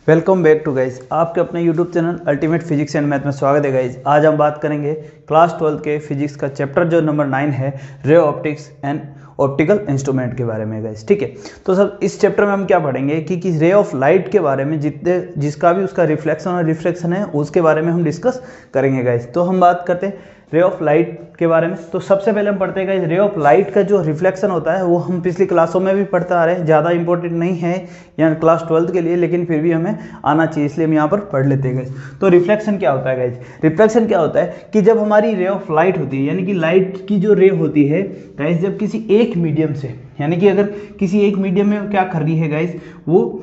Welcome back to guys, आपके अपने YouTube channel ultimate physics and math में स्वागत है गाइज। आज हम बात करेंगे क्लास 12 के फिजिक्स का चैप्टर जो नंबर 9 है, ray optics and optical instrument के बारे में गाइज। ठीक है, तो सब इस चैप्टर में हम क्या पढ़ेंगे कि रे ऑफ लाइट के बारे में, जितने जिसका भी उसका रिफ्लेक्शन और रिफ्रैक्शन है उसके बारे में हम डिस्कस करेंगे गाइज। तो हम बात करते हैं रे ऑफ लाइट के बारे में। तो सबसे पहले हम पढ़ते हैं गाइस, रे ऑफ लाइट का जो रिफ्लेक्शन होता है वो हम पिछली क्लासों में भी पढ़ते आ रहे हैं, ज़्यादा इंपॉर्टेंट नहीं है यहाँ क्लास 12 के लिए, लेकिन फिर भी हमें आना चाहिए, इसलिए हम यहाँ पर पढ़ लेते हैं गाइस। तो रिफ्लेक्शन क्या होता है गाइस? रिफ्लेक्शन क्या होता है कि जब हमारी रे ऑफ लाइट होती है, यानी कि लाइट की जो रे होती है गाइस, जब किसी एक मीडियम से, यानी कि अगर किसी एक मीडियम में क्या कर रही है गाइस, वो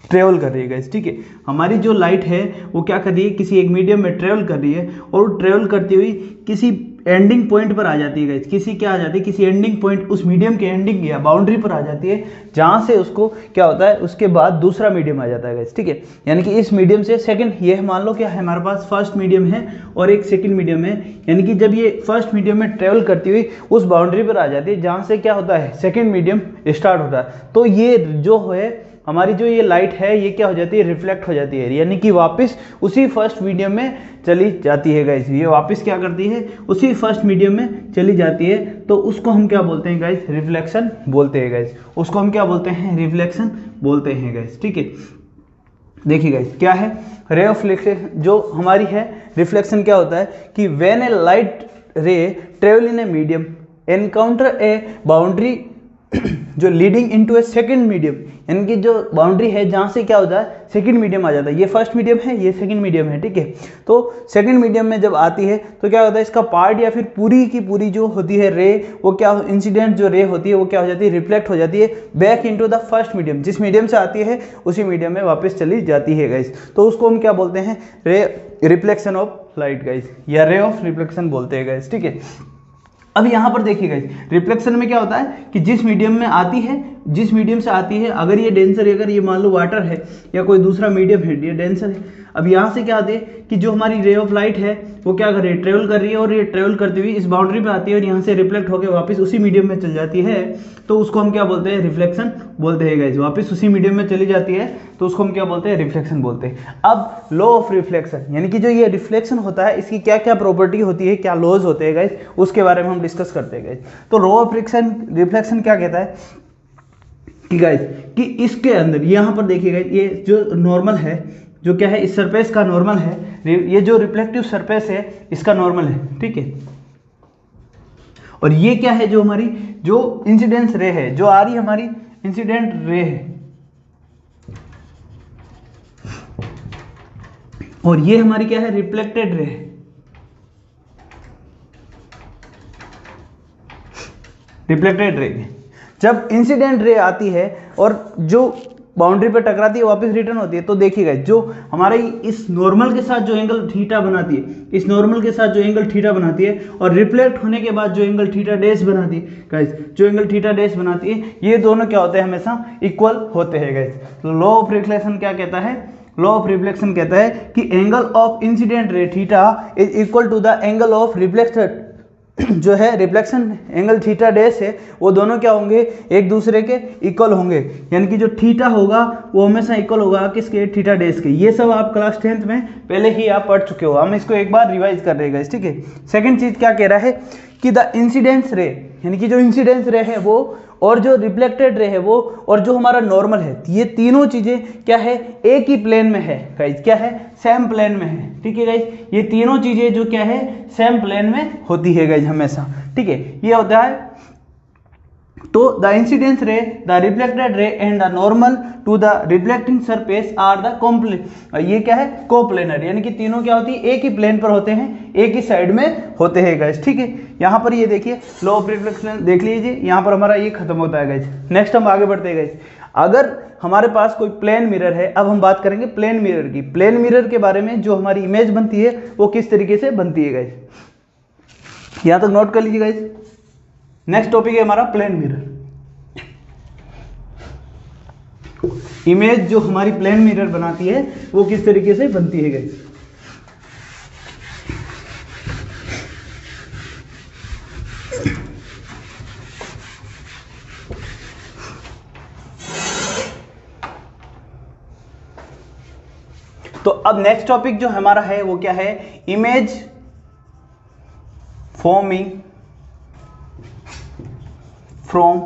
ट्रेवल कर रही है गाइस। ठीक है, हमारी जो लाइट है वो क्या कर रही है, किसी एक मीडियम में ट्रेवल कर रही है और ट्रेवल करती हुई किसी एंडिंग पॉइंट पर आ जाती है गाइस। किसी क्या आ जाती है, किसी एंडिंग पॉइंट, उस मीडियम के एंडिंग या बाउंड्री पर आ जाती है, जहां से उसको क्या होता है, उसके बाद दूसरा मीडियम आ जाता है गाइस। ठीक है, यानी कि इस मीडियम से सेकंड, ये मान लो क्या है, हमारे पास फर्स्ट मीडियम है और एक सेकंड मीडियम है, यानी कि जब ये फर्स्ट मीडियम में ट्रेवल करती हुई उस बाउंड्री पर आ जाती है जहां से क्या होता है, सेकंड मीडियम स्टार्ट होता है, तो ये जो है हमारी जो ये लाइट है ये क्या हो जाती है, रिफ्लेक्ट हो जाती है, यानी कि वापस उसी फर्स्ट मीडियम में चली जाती है गाइस। ये वापस क्या करती है, उसी फर्स्ट मीडियम में चली जाती है, तो उसको हम क्या बोलते हैं गाइस, रिफ्लेक्शन बोलते हैं गाइस। उसको हम क्या बोलते हैं, रिफ्लेक्शन बोलते हैं गाइस। ठीक है, देखिए गाइस क्या है रे ऑफ रिफ्लेक्शन, जो हमारी है रिफ्लेक्शन क्या होता है कि व्हेन ए लाइट रे travel in a medium encounter A boundary जो लीडिंग इनटू ए सेकंड मीडियम, यानी कि जो बाउंड्री है जहां से क्या होता है, सेकंड मीडियम आ जाता है। ये फर्स्ट मीडियम है, ये सेकंड मीडियम है। ठीक है, तो सेकंड मीडियम में जब आती है तो क्या होता है, इसका पार्ट या फिर पूरी की पूरी जो होती है रे, वो क्या इंसिडेंट जो रे होती है वो क्या हो जाती है, रिफ्लेक्ट हो जाती है back into the first medium. जिस मीडियम से आती है उसी मीडियम में वापस चली जाती है गाइस। तो उसको हम क्या बोलते हैं, रे रिफ्लेक्शन ऑफ लाइट गाइस, या रे ऑफ रिफ्लेक्शन बोलते हैं गाइस। ठीक है, अब यहाँ पर देखिए गाइस, रिफ्लेक्शन में क्या होता है कि जिस मीडियम में आती है, जिस मीडियम से आती है, अगर ये डेंसर है, अगर ये मान लो वाटर है या कोई दूसरा मीडियम है, ये डेंसर है, अब यहाँ से क्या आती है कि जो हमारी रे ऑफ लाइट है वो क्या कर रही है, ट्रेवल कर रही है, और ये ट्रेवल करती हुई इस बाउंड्री पे आती है और यहाँ से रिफ्लेक्ट होकर वापस उसी मीडियम में चल जाती है, तो उसको हम क्या बोलते हैं, रिफ्लेक्शन बोलते हैं गाइस। वापस उसी मीडियम में चली जाती है तो उसको हम क्या बोलते हैं, रिफ्लेक्शन बोलते हैं। अब लॉ ऑफ रिफ्लेक्शन, यानी कि जो ये रिफ्लेक्शन होता है इसकी क्या क्या प्रॉपर्टी होती है, क्या लॉज होते हैं गाइस, उसके बारे में हम डिस्कस करते हैं गाइस। तो लॉ ऑफ रिफ्लेक्शन क्या कहता है कि गाइस, कि इसके अंदर यहाँ पर देखिए गाइस, ये जो नॉर्मल है, जो क्या है, इस सरफेस का नॉर्मल है, ये जो रिफ्लेक्टिव सरफेस है इसका नॉर्मल है। ठीक है, और ये क्या है, जो हमारी जो इंसिडेंस रे है, जो आ रही है हमारी इंसिडेंट रे है, और ये हमारी क्या है, रिफ्लेक्टेड रे है। रिफ्लेक्टेड रे, जब इंसिडेंट रे आती है और जो बाउंड्री पर टकराती है वापस रिटर्न होती है, तो देखिएगा जो हमारे इस नॉर्मल के साथ जो एंगल थीटा बनाती है, इस नॉर्मल के साथ जो एंगल थीटा बनाती है, और रिफ्लेक्ट होने के बाद जो एंगल थीटा डैश बनाती है गाइस, जो एंगल थीटा डैश बनाती है, ये दोनों क्या होते हैं, हमेशा इक्वल होते हैं गाइस। तो लॉ ऑफ रिफ्लेक्शन क्या कहता है, लॉ ऑफ रिफ्लेक्शन कहता है कि angle of incident ray theta is equal to the angle of reflected जो है रिफ्लेक्शन एंगल थीटा डैश है, वो दोनों क्या होंगे, एक दूसरे के इक्वल होंगे, यानी कि जो थीटा होगा वो हमेशा इक्वल होगा किसके, थीटा डैश के। ये सब आप क्लास 10th में पहले ही आप पढ़ चुके हो, हम इसको एक बार रिवाइज कर देगा। ठीक है, सेकंड चीज क्या कह रहा है कि द इंसिडेंस रे, यानी कि जो इंसिडेंस रे है वो, और जो रिफ्लेक्टेड रे है वो, और जो हमारा नॉर्मल है, ये तीनों चीजें क्या है, एक ही प्लेन में है गाइस, क्या है, सेम प्लेन में है। ठीक है गाइस, ये तीनों चीजें जो क्या है, सेम प्लेन में होती है गाइस हमेशा। ठीक है, ये होता है, तो the incidence ray, the reflected ray and the normal to the reflecting surface are the coplanar, ये क्या है, कोप्लेनर, यानी कि तीनों क्या होती है, एक ही प्लेन पर होते हैं, एक ही साइड में होते हैं गाइस। ठीक है, यहाँ पर ये देखिए लॉ ऑफ रिफ्लेक्शन देख लीजिए, यहाँ पर हमारा ये खत्म होता है गाइस। नेक्स्ट हम आगे बढ़ते हैं गाइस, अगर हमारे पास कोई प्लेन मिरर है, अब हम बात करेंगे प्लेन मिरर की। प्लेन मिरर के बारे में जो हमारी इमेज बनती है वो किस तरीके से बनती है गाइस, यहाँ तक नोट कर लीजिए गाइस। नेक्स्ट टॉपिक है हमारा प्लेन मिरर। इमेज जो हमारी प्लेन मिरर बनाती है वो किस तरीके से बनती है गाइस। तो अब नेक्स्ट टॉपिक जो हमारा है वो क्या है, image forming from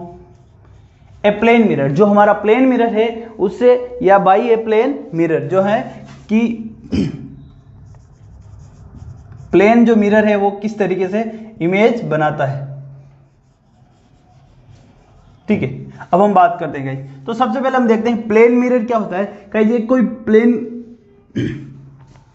a plane mirror. जो हमारा प्लेन मिरर है उससे या बाई ए प्लेन मिरर, जो है कि प्लेन जो मिरर है वो किस तरीके से इमेज बनाता है। ठीक है, अब हम बात करते हैं गाइस। तो सबसे पहले हम देखते हैं प्लेन मिरर क्या होता है। गाइस ये कोई प्लेन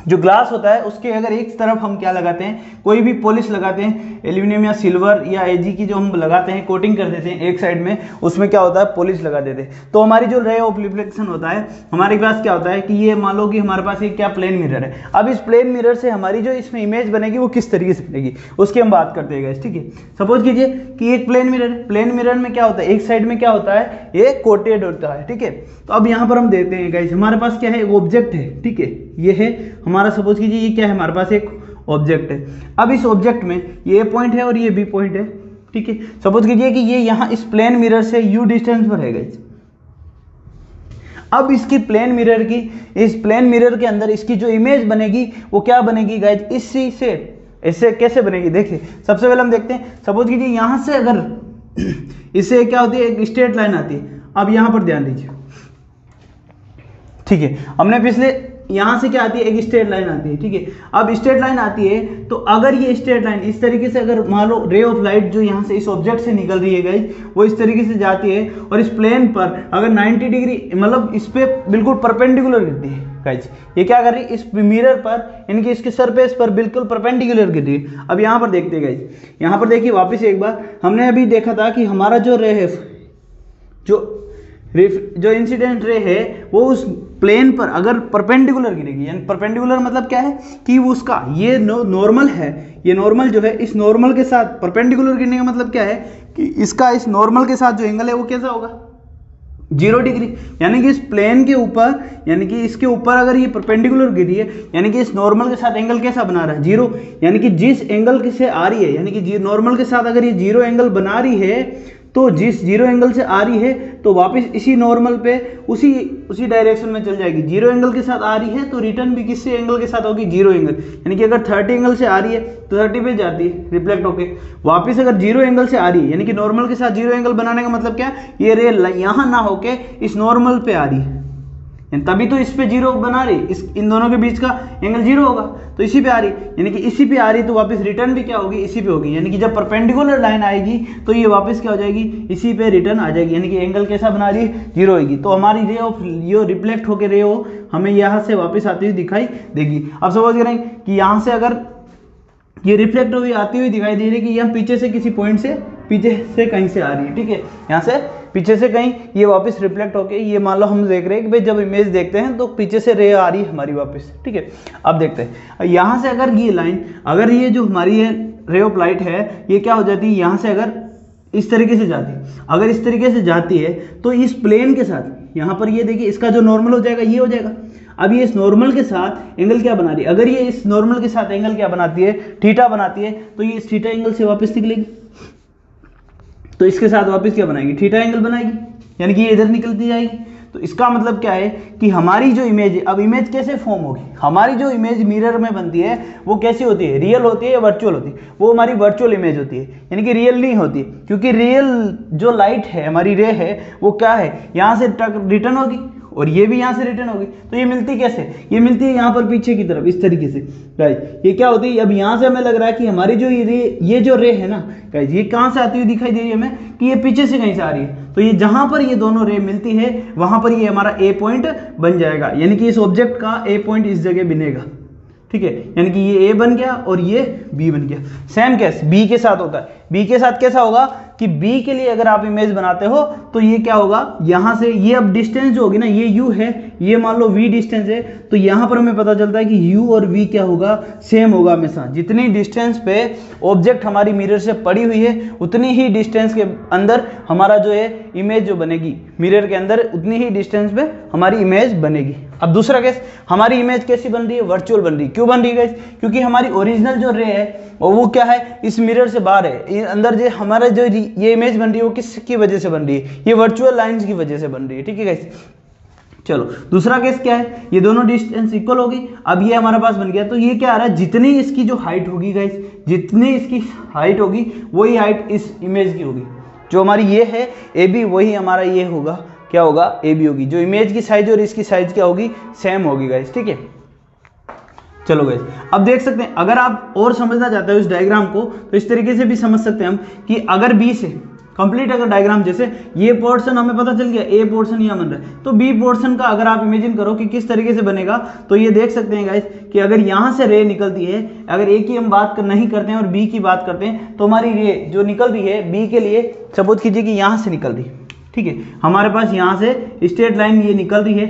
जो ग्लास होता है उसके अगर एक तरफ हम क्या लगाते हैं, कोई भी पॉलिश लगाते हैं, एल्यूमिनियम या सिल्वर या एजी की जो हम लगाते हैं, कोटिंग कर देते हैं एक साइड में, उसमें क्या होता है पॉलिश लगा देते हैं। तो हमारी जो रे ऑफ रिफ्लेक्शन होता है हमारे पास क्या होता है कि ये मान लो कि हमारे पास एक क्या प्लेन मिरर है। अब इस प्लेन मिरर से हमारी जो इसमें इमेज बनेगी वो किस तरीके से बनेगी उसकी हम बात करते हैं गाइस। ठीक है, सपोज कीजिए कि एक प्लेन मिरर में क्या होता है, एक साइड में क्या होता है, ये कोटेड होता है। ठीक है, तो अब यहाँ पर हम देखते हैं गाइस, हमारे पास क्या है, एक ऑब्जेक्ट है। ठीक है, ये है हमारा, सपोज कीजिए ये क्या है, हमारे पास एक ऑब्जेक्ट है। अब इस ऑब्जेक्ट में ये पॉइंट है और ये बी पॉइंट है। ठीक है, सपोज कीजिए कि ये यहाँ इस प्लेन मिरर से यू डिस्टेंस पर है गाइस। अब इसकी प्लेन मिरर की, इस प्लेन मिरर के अंदर इसकी जो इमेज बनेगी वो क्या बनेगी गाइस, इसी से, इससे कैसे बनेगी देखिए। सबसे पहले हम देखते हैं, सपोज कीजिए यहाँ से अगर इससे क्या होती है, एक स्ट्रेट लाइन आती है। अब यहाँ पर ध्यान दीजिए, ठीक है, हमने पिछले यहाँ से क्या आती है, एक स्ट्रेट लाइन आती है। ठीक है, अब स्ट्रेट लाइन आती है तो अगर ये स्ट्रेट लाइन इस तरीके से, अगर मान लो रे ऑफ लाइट जो यहाँ से इस ऑब्जेक्ट से निकल रही है गाइस, वो इस तरीके से जाती है और इस प्लेन पर अगर 90 डिग्री मतलब इस पे बिल्कुल परपेंडिकुलर गिरती है गाइस। ये क्या कर रही है, इस मिरर पर, इनके इसके सरफेस पर बिल्कुल परपेंडिकुलर गिर रही है। अब यहाँ पर देखते हैं गाइस, यहाँ पर देखिए वापस एक बार, हमने अभी देखा था कि हमारा जो रे है, जो इंसिडेंट रे है वो उस प्लेन पर अगर परपेंडिकुलर गिरेगी, यानी परपेंडिकुलर मतलब क्या है कि वो उसका ये नॉर्मल है, ये नॉर्मल जो है इस नॉर्मल के साथ परपेंडिकुलर गिरने का मतलब क्या है कि इसका इस नॉर्मल के साथ जो एंगल है वो कैसा होगा, 0 डिग्री। यानी कि इस प्लेन के ऊपर, यानी कि इसके ऊपर अगर ये परपेंडिकुलर गिरी है, यानी कि इस नॉर्मल के साथ एंगल कैसा बना रहा है, 0। यानी कि जिस एंगल से आ रही है, यानी कि नॉर्मल के साथ अगर ये 0 एंगल बना रही है, तो जिस 0 एंगल से आ रही है तो वापस इसी नॉर्मल पे उसी डायरेक्शन में चल जाएगी। 0 एंगल के साथ आ रही है तो रिटर्न भी किस एंगल के साथ होगी, 0 एंगल। यानी कि अगर 30 एंगल से आ रही है तो 30 पे जाती है रिफ्लेक्ट होके वापस। अगर 0 एंगल से आ रही है, यानी कि नॉर्मल के साथ 0 एंगल बनाने का मतलब क्या, ये रे यहाँ ना होके इस नॉर्मल पे आ रही है, तभी तो इस पे 0 बना रही, इन दोनों के बीच का एंगल 0 होगा, तो इसी पे आ रही, यानी कि इसी पे आ रही, तो वापस रिटर्न भी क्या होगी, इसी पे होगी। यानी कि जब परपेंडिकुलर लाइन आएगी तो ये वापस क्या हो जाएगी, इसी पे रिटर्न आ जाएगी। यानी कि एंगल कैसा बना रही है, 0 होगी। तो हमारी रे ऑफ यो रिफ्लेक्ट होकर रे हो हमें यहाँ से वापस आती हुई दिखाई देगी। अब सपोज करें कि यहाँ से अगर ये रिफ्लेक्ट हुई आती हुई दिखाई दे रही है कि यहाँ पीछे से किसी पॉइंट से, पीछे से कहीं से आ रही है। ठीक है, यहाँ से पीछे से कहीं ये वापस रिफ्लेक्ट होके, ये मान लो हम देख रहे हैं कि भाई जब इमेज देखते हैं तो पीछे से रे आ रही है हमारी वापस। ठीक है, अब देखते हैं यहाँ से अगर ये लाइन, अगर ये जो हमारी है रे ऑफ लाइट है, ये क्या हो जाती है, यहाँ से अगर इस तरीके से जाती है, अगर इस तरीके से जाती है तो इस प्लेन के साथ यहाँ पर ये देखिए इसका जो नॉर्मल हो जाएगा ये हो जाएगा। अब ये इस नॉर्मल के साथ एंगल क्या बना रही है, अगर ये इस नॉर्मल के साथ एंगल क्या बनाती है, थीटा बनाती है, तो ये इस थीटा एंगल से वापस निकलेगी, तो इसके साथ वापस क्या बनाएगी, थीटा एंगल बनाएगी, यानी कि ये इधर निकलती जाएगी। तो इसका मतलब क्या है कि हमारी जो इमेज है, अब इमेज कैसे फॉर्म होगी, हमारी जो इमेज मिरर में बनती है वो कैसी होती है, रियल होती है या वर्चुअल होती है, वो हमारी वर्चुअल इमेज होती है, यानी कि रियल नहीं होती है। क्योंकि रियल जो लाइट है, हमारी रे है, वो क्या है, यहाँ से रिटर्न होगी और ये भी यहाँ से रिटर्न होगी। तो ये मिलती कैसे, ये मिलती है यहाँ पर पीछे की तरफ इस तरीके से गाइस। ये क्या होती है, अब यहाँ से हमें लग रहा है कि हमारी जो ये जो रे है ना गाइस, ये कहाँ से आती हुई दिखाई दे रही है हमें कि ये पीछे से कहीं से आ रही है। तो ये जहाँ पर ये दोनों रे मिलती है वहाँ पर ये हमारा ए पॉइंट बन जाएगा, यानी कि इस ऑब्जेक्ट का ए पॉइंट इस जगह बनेगा। ठीक है, यानी कि ये ए बन गया और ये बी बन गया। सेम केस बी के साथ होता है। बी के साथ कैसा होगा कि बी के लिए अगर आप इमेज बनाते हो तो ये क्या होगा, यहाँ से ये अब डिस्टेंस जो होगी ना, ये यू है, ये मान लो वी डिस्टेंस है, तो यहाँ पर हमें पता चलता है कि यू और वी क्या होगा, सेम होगा हमेशा। जितनी डिस्टेंस पे ऑब्जेक्ट हमारी मिरर से पड़ी हुई है उतनी ही डिस्टेंस के अंदर हमारा जो है इमेज जो बनेगी मिरर के अंदर, उतनी ही डिस्टेंस पे हमारी इमेज बनेगी। अब दूसरा केस, हमारी इमेज कैसी बन रही है, वर्चुअल बन रही है। क्यों बन रही है, क्योंकि हमारी ओरिजिनल जो रे है वो क्या है, इस मिरर से बाहर है। अंदर जो हमारा जो ये इमेज बन रही है वो किसकी वजह से बन रही है, ये वर्चुअल लाइंस की वजह से बन रही है। ठीक है गाइस, चलो दूसरा केस क्या है, ये दोनों डिस्टेंस इक्वल होगी। अब ये हमारे पास बन गया, तो ये क्या आ रहा है, जितनी इसकी जो हाइट होगी गाइस, जितनी इसकी हाइट होगी वही हाइट इस इमेज की होगी। जो हमारी ये है ए बी, वही हमारा ये होगा, क्या होगा, ए बी होगी। जो इमेज की साइज और इसकी साइज क्या होगी, सेम होगी गाइस, ठीक है। चलो गाइस, अब देख सकते हैं, अगर आप और समझना चाहते हो इस डायग्राम को तो इस तरीके से भी समझ सकते हैं हम कि अगर बी से कंप्लीट अगर डायग्राम, जैसे ये पोर्शन हमें पता चल गया, ए पोर्शन यहाँ बन रहा है, तो बी पोर्शन का अगर आप इमेजिन करो कि किस तरीके से बनेगा, तो ये देख सकते हैं गाइस कि अगर यहाँ से रे निकलती है, अगर ए की हम बात नहीं करते हैं और बी की बात करते हैं, तो हमारी रे जो निकल रही है बी के लिए, सपोज कीजिए कि यहाँ से निकल रही है, ठीक है, हमारे पास यहाँ से स्ट्रेट लाइन ये निकल रही है,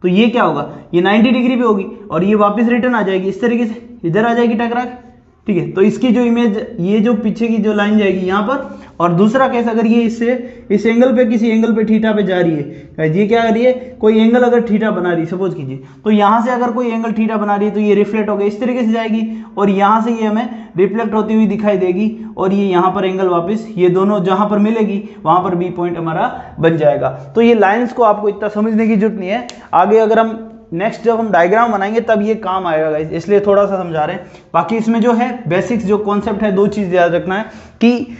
तो ये क्या होगा, ये 90 डिग्री पे होगी और ये वापस रिटर्न आ जाएगी इस तरीके से, इधर आ जाएगी टकरा के, ठीक है। तो इसकी जो इमेज, ये जो पीछे की जो लाइन जाएगी यहाँ पर। और दूसरा केस, अगर ये इससे इस एंगल पे, किसी एंगल पे थीटा पे जा रही है, ये क्या कर रही है, कोई एंगल अगर थीटा बना रही है सपोज कीजिए, तो यहाँ से अगर कोई एंगल थीटा बना रही है तो ये रिफ्लेक्ट होकर इस तरीके से जाएगी और यहाँ से ये हमें रिफ्लेक्ट होती हुई दिखाई देगी और ये यहाँ पर एंगल वापस, ये दोनों जहाँ पर मिलेगी वहाँ पर बी पॉइंट हमारा बन जाएगा। तो ये लाइन्स को आपको इतना समझने की जरूरत नहीं है, आगे अगर हम नेक्स्ट जब हम डायग्राम बनाएंगे तब ये काम आएगा गाइस, इसलिए थोड़ा सा समझा रहे हैं। बाकी इसमें जो है बेसिक्स जो कॉन्सेप्ट है, दो चीज़ याद रखना है कि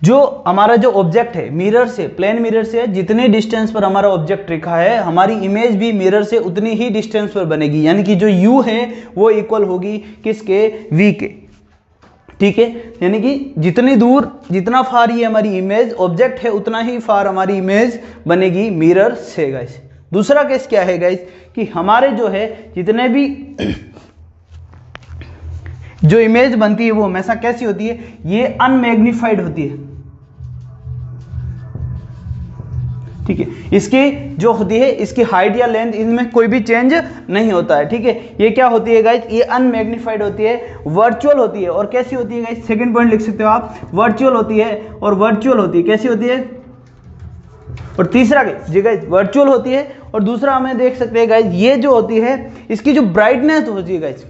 जो हमारा जो ऑब्जेक्ट है मिरर से, प्लेन मिरर से जितने डिस्टेंस पर हमारा ऑब्जेक्ट रखा है, हमारी इमेज भी मिरर से उतनी ही डिस्टेंस पर बनेगी, यानी कि जो u है वो इक्वल होगी किसके, v के, ठीक है। यानी कि जितनी दूर, जितना फार ये हमारी इमेज ऑब्जेक्ट है, उतना ही फार हमारी इमेज बनेगी मिरर से गाइस। दूसरा केस क्या है गाइस कि हमारे जो है जितने भी जो इमेज बनती है वो हमेशा कैसी होती है, ये अनमैग्निफाइड होती है, ठीक है। इसकी जो होती है, इसकी हाइट या लेंथ, इनमें कोई भी चेंज नहीं होता है, ठीक है। ये क्या होती है गाइस, ये अनमैग्निफाइड होती है, वर्चुअल होती है। और कैसी होती है गाइस, सेकंड पॉइंट लिख सकते हो आप, वर्चुअल होती है और वर्चुअल होती है, कैसी होती है। और तीसरा जी गाइस वर्चुअल होती है, और दूसरा हमें देख सकते हैं गाइस, ये जो होती है इसकी जो ब्राइटनेस होती है गाइस,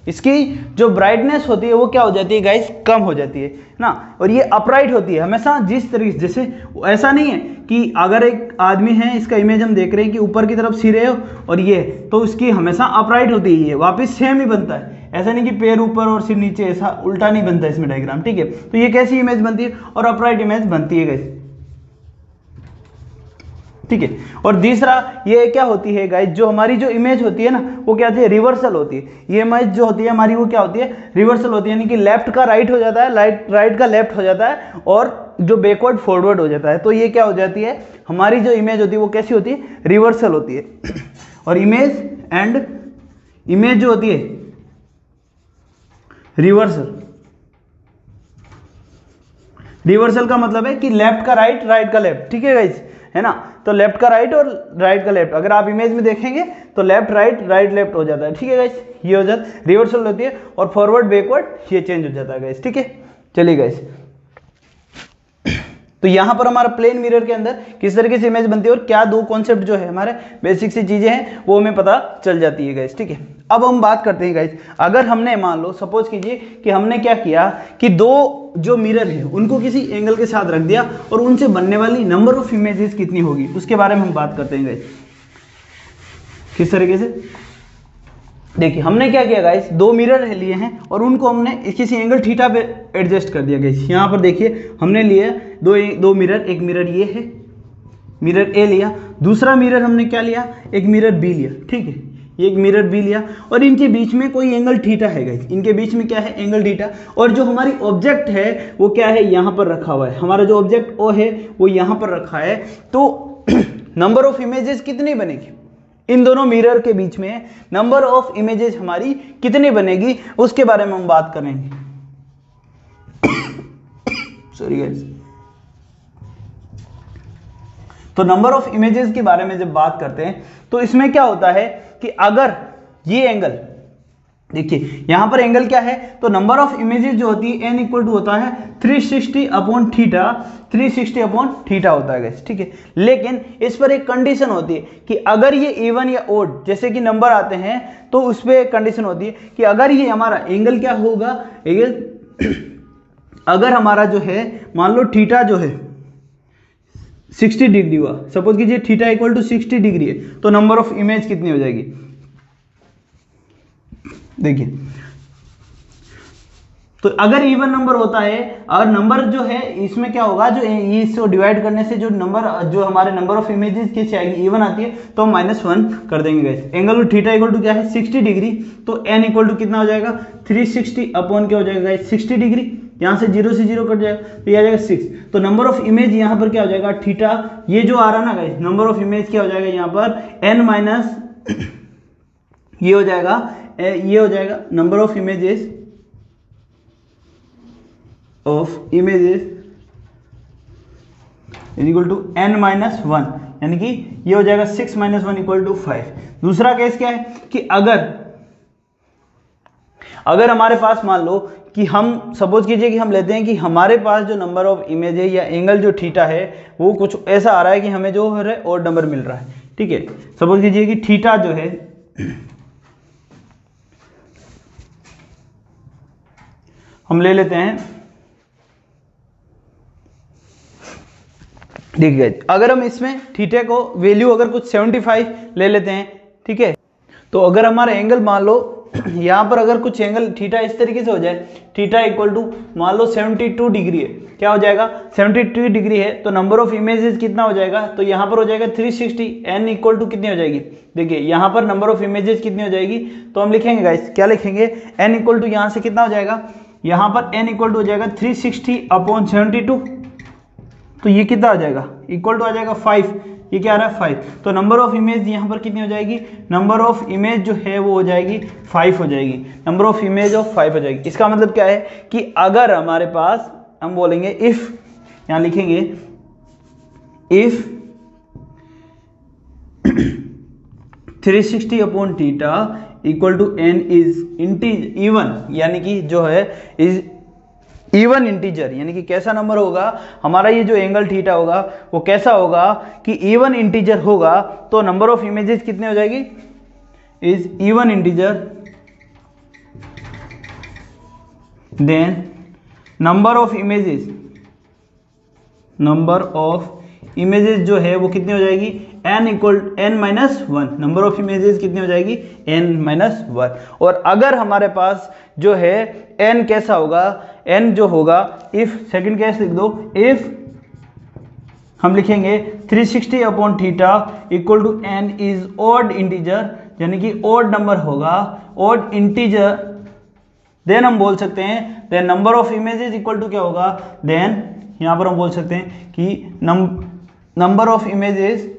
इसकी जो ब्राइटनेस होती है वो क्या हो जाती है गाइस, कम हो जाती है ना। और ये अपराइट होती है हमेशा, जिस तरीके जैसे, ऐसा नहीं है कि अगर एक आदमी है, इसका इमेज हम देख रहे हैं कि ऊपर की तरफ सिरे हो और ये, तो इसकी हमेशा अपराइट होती है, ये वापस सेम ही बनता है, ऐसा नहीं कि पैर ऊपर और सिर नीचे, ऐसा उल्टा नहीं बनता इसमें डायग्राम, ठीक है। तो ये कैसी इमेज बनती है, और अपराइट इमेज बनती है गाइस, ठीक है। और तीसरा ये क्या होती है गाइस, जो हमारी जो इमेज होती है ना वो क्या होती है, रिवर्सल होती है। ये इमेज जो होती है हमारी वो क्या होती है, रिवर्सल होती है, यानी कि लेफ्ट का राइट हो जाता है, राइट का लेफ्ट हो जाता है, और जो बैकवर्ड फॉरवर्ड हो जाता है। तो ये क्या हो जाती है, हमारी जो इमेज होती है वो कैसी होती है, रिवर्सल होती है। और इमेज जो होती है रिवर्सल का मतलब है कि लेफ्ट का राइट, राइट का लेफ्ट, ठीक है गाइस, है ना। तो लेफ्ट का राइट और राइट का लेफ्ट, अगर आप इमेज में देखेंगे तो लेफ्ट राइट, राइट लेफ्ट हो जाता है, ठीक है गाइस, ये हो जाता है, रिवर्सल होती है। और फॉरवर्ड बैकवर्ड ये चेंज हो जाता है गाइस, ठीक है। चलिए गाइस, तो यहां पर हमारा प्लेन मिरर के अंदर किस तरीके से इमेज बनती है और क्या दो कॉन्सेप्ट जो है हमारे बेसिक सी चीजें हैं वो हमें पता चल जाती है गाइस, ठीक है। अब हम बात करते हैं गाइस, अगर हमने मान लो सपोज कीजिए कि हमने क्या किया कि दो जो मिरर है उनको किसी एंगल के साथ रख दिया और उनसे बनने वाली नंबर ऑफ इमेजेस कितनी होगी उसके बारे में हम बात करते हैं गाइस। किस तरीके से, देखिए हमने क्या किया गाइस, दो मिरर लिए हैं और उनको हमने किसी एंगल थीटा पे एडजस्ट कर दिया गाइस। यहाँ पर देखिए हमने लिए दो मिरर, एक मिरर ये है, मिरर ए लिया, दूसरा मिरर हमने क्या लिया, एक मिरर बी लिया, ठीक है, ये एक मिरर बी लिया, और इनके बीच में कोई एंगल थीटा है गाइस, इनके बीच में क्या है, एंगल थीटा। और जो हमारी ऑब्जेक्ट है वो क्या है, यहाँ पर रखा हुआ है, हमारा जो ऑब्जेक्ट ओ है वो यहाँ पर रखा है। तो नंबर ऑफ इमेजेस कितनी बनेगी इन दोनों मिरर के बीच में, नंबर ऑफ इमेजेस हमारी कितनी बनेगी उसके बारे में हम बात करेंगे। Sorry guys. तो नंबर ऑफ इमेजेस के बारे में जब बात करते हैं तो इसमें क्या होता है कि अगर ये एंगल, देखिए यहां पर एंगल क्या है, तो नंबर ऑफ इमेजेस जो होती है n इक्वल टू होता है 360 अपॉन थीटा, 360 अपॉन थीटा होता है गाइस, ठीक है। लेकिन इस पर एक कंडीशन होती है कि अगर ये इवन या ओड जैसे कि नंबर आते हैं तो उस पर एक कंडीशन होती है कि अगर ये हमारा एंगल क्या होगा, एंगल अगर हमारा जो है मान लो थीटा जो है 60 डिग्री हुआ, सपोज कीजिए थीटा इक्वल टू 60 डिग्री है, तो नंबर ऑफ इमेज कितनी हो जाएगी, देखिए। तो अगर इवन नंबर होता है, और नंबर जो है इसमें क्या होगा, जो इसको डिवाइड करने से जो नंबर, जो हमारे नंबर ऑफ इमेजेस की आएगी इवन आती है, तो -1 कर देंगे guys. Angle theta equal to क्या है 60 डिग्री, तो n इक्वल टू कितना हो जाएगा 360 अपॉन क्या हो जाएगा गाइस 60 डिग्री, यहाँ से 0 से 0 कट जाएगा, तो ये आ जाएगा 6। तो नंबर ऑफ इमेज यहाँ पर क्या हो जाएगा थीटा, ये जो आ रहा ना गाइस नंबर ऑफ इमेज क्या हो जाएगा यहाँ पर n माइनस ये हो जाएगा number of images is equal to n minus 1, यानी कि ये हो जाएगा 6 माइनस 1 इक्वल टू 5। दूसरा केस क्या है कि अगर हमारे पास मान लो कि हम सपोज कीजिए कि हम लेते हैं कि हमारे पास जो नंबर ऑफ इमेज है या एंगल जो थीटा है वो कुछ ऐसा आ रहा है कि हमें जो है और नंबर मिल रहा है, ठीक है। सपोज कीजिए कि थीटा जो है हम ले लेते हैं, ठीक है। अगर हम इसमें थीटा को वैल्यू अगर कुछ 75 ले लेते हैं, ठीक है, तो अगर हमारा एंगल मान लो यहाँ पर अगर कुछ एंगल थीटा इस तरीके से हो जाए, थीटा इक्वल टू मान लो 72 डिग्री है, क्या हो जाएगा 72 डिग्री है, तो नंबर ऑफ इमेजेस कितना हो जाएगा, तो यहाँ पर हो जाएगा 360, n इक्वल टू कितनी हो जाएगी, देखिए यहाँ पर नंबर ऑफ इमेजेस कितनी हो जाएगी, तो हम लिखेंगे गाइस, क्या लिखेंगे, n इक्वल टू यहाँ से कितना हो जाएगा, यहाँ पर n इक्वल टू हो जाएगा 360 अपॉन 72, तो ये कितना आ जाएगा इक्वल टू आ जाएगा 5, ये क्या आ रहा है 5। तो नंबर ऑफ इमेज यहाँ पर कितनी हो जाएगी, नंबर ऑफ इमेज जो है वो हो जाएगी 5 हो जाएगी, नंबर ऑफ इमेज ऑफ 5 हो जाएगी। इसका मतलब क्या है कि अगर हमारे पास हम बोलेंगे इफ, यहाँ लिखेंगे if 360 upon theta equal to n is even, यानी कि जो है इज इवन इंटीजर, यानी कि कैसा नंबर होगा हमारा ये जो एंगल थीटा होगा वो कैसा होगा कि इवन इंटीजर होगा, तो नंबर ऑफ इमेजेस कितने हो जाएगी, is even integer, then number of images जो है वो कितनी हो जाएगी n minus 1, number of images कितनी हो जाएगी n माइनस 1। और अगर हमारे पास जो है n कैसा होगा, n जो होगा इफ, सेकंड केस लिख दो, इफ हम लिखेंगे 360 upon theta equal to n is odd integer, यानी कि ऑड नंबर होगा, ऑड इंटीजर, देन हम बोल सकते हैं then number of images equal to क्या होगा, देन यहाँ पर हम बोल सकते हैं कि नंबर ऑफ इमेजेस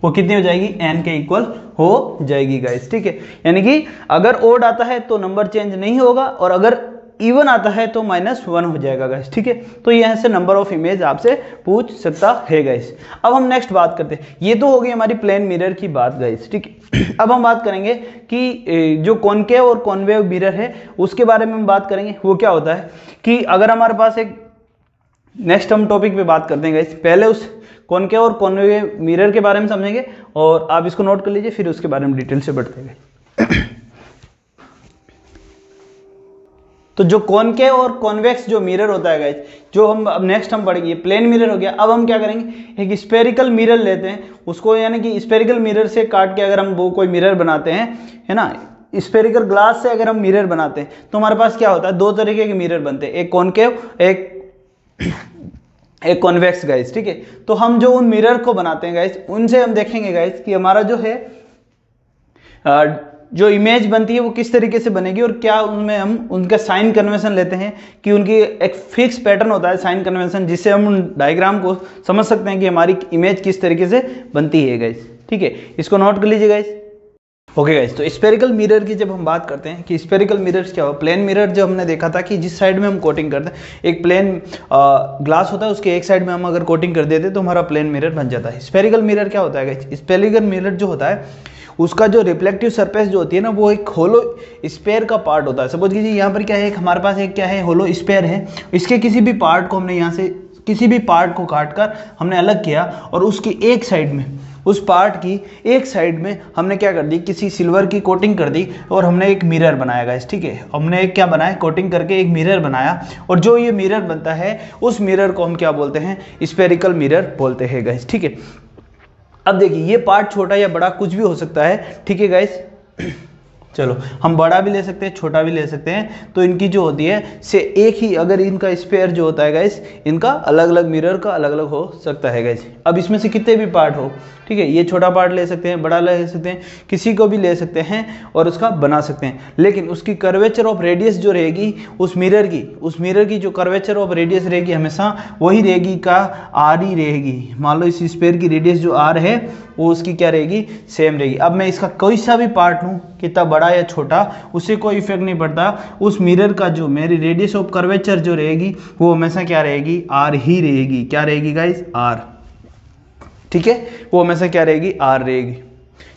वो कितनी हो जाएगी n के इक्वल हो जाएगी गाइस, ठीक है। यानी कि अगर ओड आता है तो नंबर चेंज नहीं होगा, और अगर इवन आता है तो -1 हो जाएगा गाइस, ठीक है। तो यहाँ से नंबर ऑफ इमेज आपसे पूछ सकता है गाइस। अब हम नेक्स्ट बात करते हैं, ये तो हो गई हमारी प्लेन मिरर की बात गाइस, ठीक है। अब हम बात करेंगे कि जो कॉनकेव और कॉनवेव मिरर है उसके बारे में हम बात करेंगे। वो क्या होता है कि अगर हमारे पास एक, नेक्स्ट हम टॉपिक पे बात करते हैं गाइस, पहले उस कॉनकेव और कॉनवेव मिरर के बारे में समझेंगे, और आप इसको नोट कर लीजिए, फिर उसके बारे में डिटेल से बढ़ते हैं। तो जो कॉनकेव और कॉन्वेक्स जो मिरर होता है गाइस, जो हम अब नेक्स्ट हम पढ़ेंगे, प्लेन मिरर हो गया। अब हम क्या करेंगे, एक स्फेरिकल मिरर लेते हैं उसको, यानी कि स्फेरिकल मिरर से काट के अगर हम वो कोई मिरर बनाते हैं, है ना, स्फेरिकल ग्लास से अगर हम मिरर बनाते हैं तो हमारे पास क्या होता है, दो तरीके के मिरर बनते हैं, एक कॉनकेव एक कॉन्वेक्स गाइस, ठीक है। तो हम जो उन मिरर को बनाते हैं गाइस, उनसे हम देखेंगे गाइस कि हमारा जो है जो इमेज बनती है वो किस तरीके से बनेगी, और क्या उनमें हम उनका साइन कन्वेंशन लेते हैं कि उनकी एक फिक्स पैटर्न होता है साइन कन्वेंशन, जिससे हम उन डायग्राम को समझ सकते हैं कि हमारी इमेज किस तरीके से बनती है गाइस, ठीक है। इसको नोट कर लीजिए गाइस। ओके गाइस, तो स्फेरिकल मिरर की जब हम बात करते हैं कि स्फेरिकल मिरर्स क्या हो, प्लेन मिरर जो हमने देखा था कि जिस साइड में हम कोटिंग करते हैं, एक प्लेन ग्लास होता है, उसके एक साइड में हम अगर कोटिंग कर देते तो हमारा प्लेन मिरर बन जाता है। स्फेरिकल मिरर क्या होता है गाइस, स्फेरिकल मिरर जो होता है उसका जो रिफ्लेक्टिव सरफेस जो होती है ना, वो एक होलो स्फेयर का पार्ट होता है। सपोज कीजिए यहाँ पर क्या है, हमारे पास एक क्या है, होलो स्फेयर है, इसके किसी भी पार्ट को हमने यहाँ से किसी भी पार्ट को काट कर हमने अलग किया, और उसकी एक साइड में उस पार्ट की एक साइड में हमने क्या कर दी, किसी सिल्वर की कोटिंग कर दी और हमने एक मिरर बनाया गाइस, ठीक है। हमने एक क्या बनाया, कोटिंग करके एक मिरर बनाया, और जो ये मिरर बनता है उस मिरर को हम क्या बोलते हैं, स्फेरिकल मिरर बोलते हैं गाइस, ठीक है। अब देखिए ये पार्ट छोटा या बड़ा कुछ भी हो सकता है, ठीक है गाइस। चलो हम बड़ा भी ले सकते हैं, छोटा भी ले सकते हैं। तो इनकी जो होती है से एक ही, अगर इनका स्पेयर जो होता है गाइस, इनका अलग अलग मिरर का अलग अलग हो सकता है गाइस। अब इसमें से कितने भी पार्ट हो, ठीक है, ये छोटा पार्ट ले सकते हैं, बड़ा ले सकते हैं, किसी को भी ले सकते हैं और उसका बना सकते हैं। लेकिन उसकी कर्वेचर ऑफ रेडियस जो रहेगी उस मिरर की जो कर्वेचर ऑफ रेडियस रहेगी हमेशा वही रहेगी का आर ही रहेगी। मान लो इस स्पेयर की रेडियस जो आर है वो उसकी क्या रहेगी, सेम रहेगी। अब मैं इसका कोई सा भी पार्ट लूँ, कितना बड़ा या छोटा, उससे कोई इफेक्ट नहीं पड़ता। उस मिरर का जो मेरी रेडियस ऑफ कर्वेचर जो रहेगी वो हमेशा क्या रहेगी, आर ही रहेगी। क्या रहेगी गाइस, आर, ठीक है, वो हमेशा क्या रहेगी, आर रहेगी।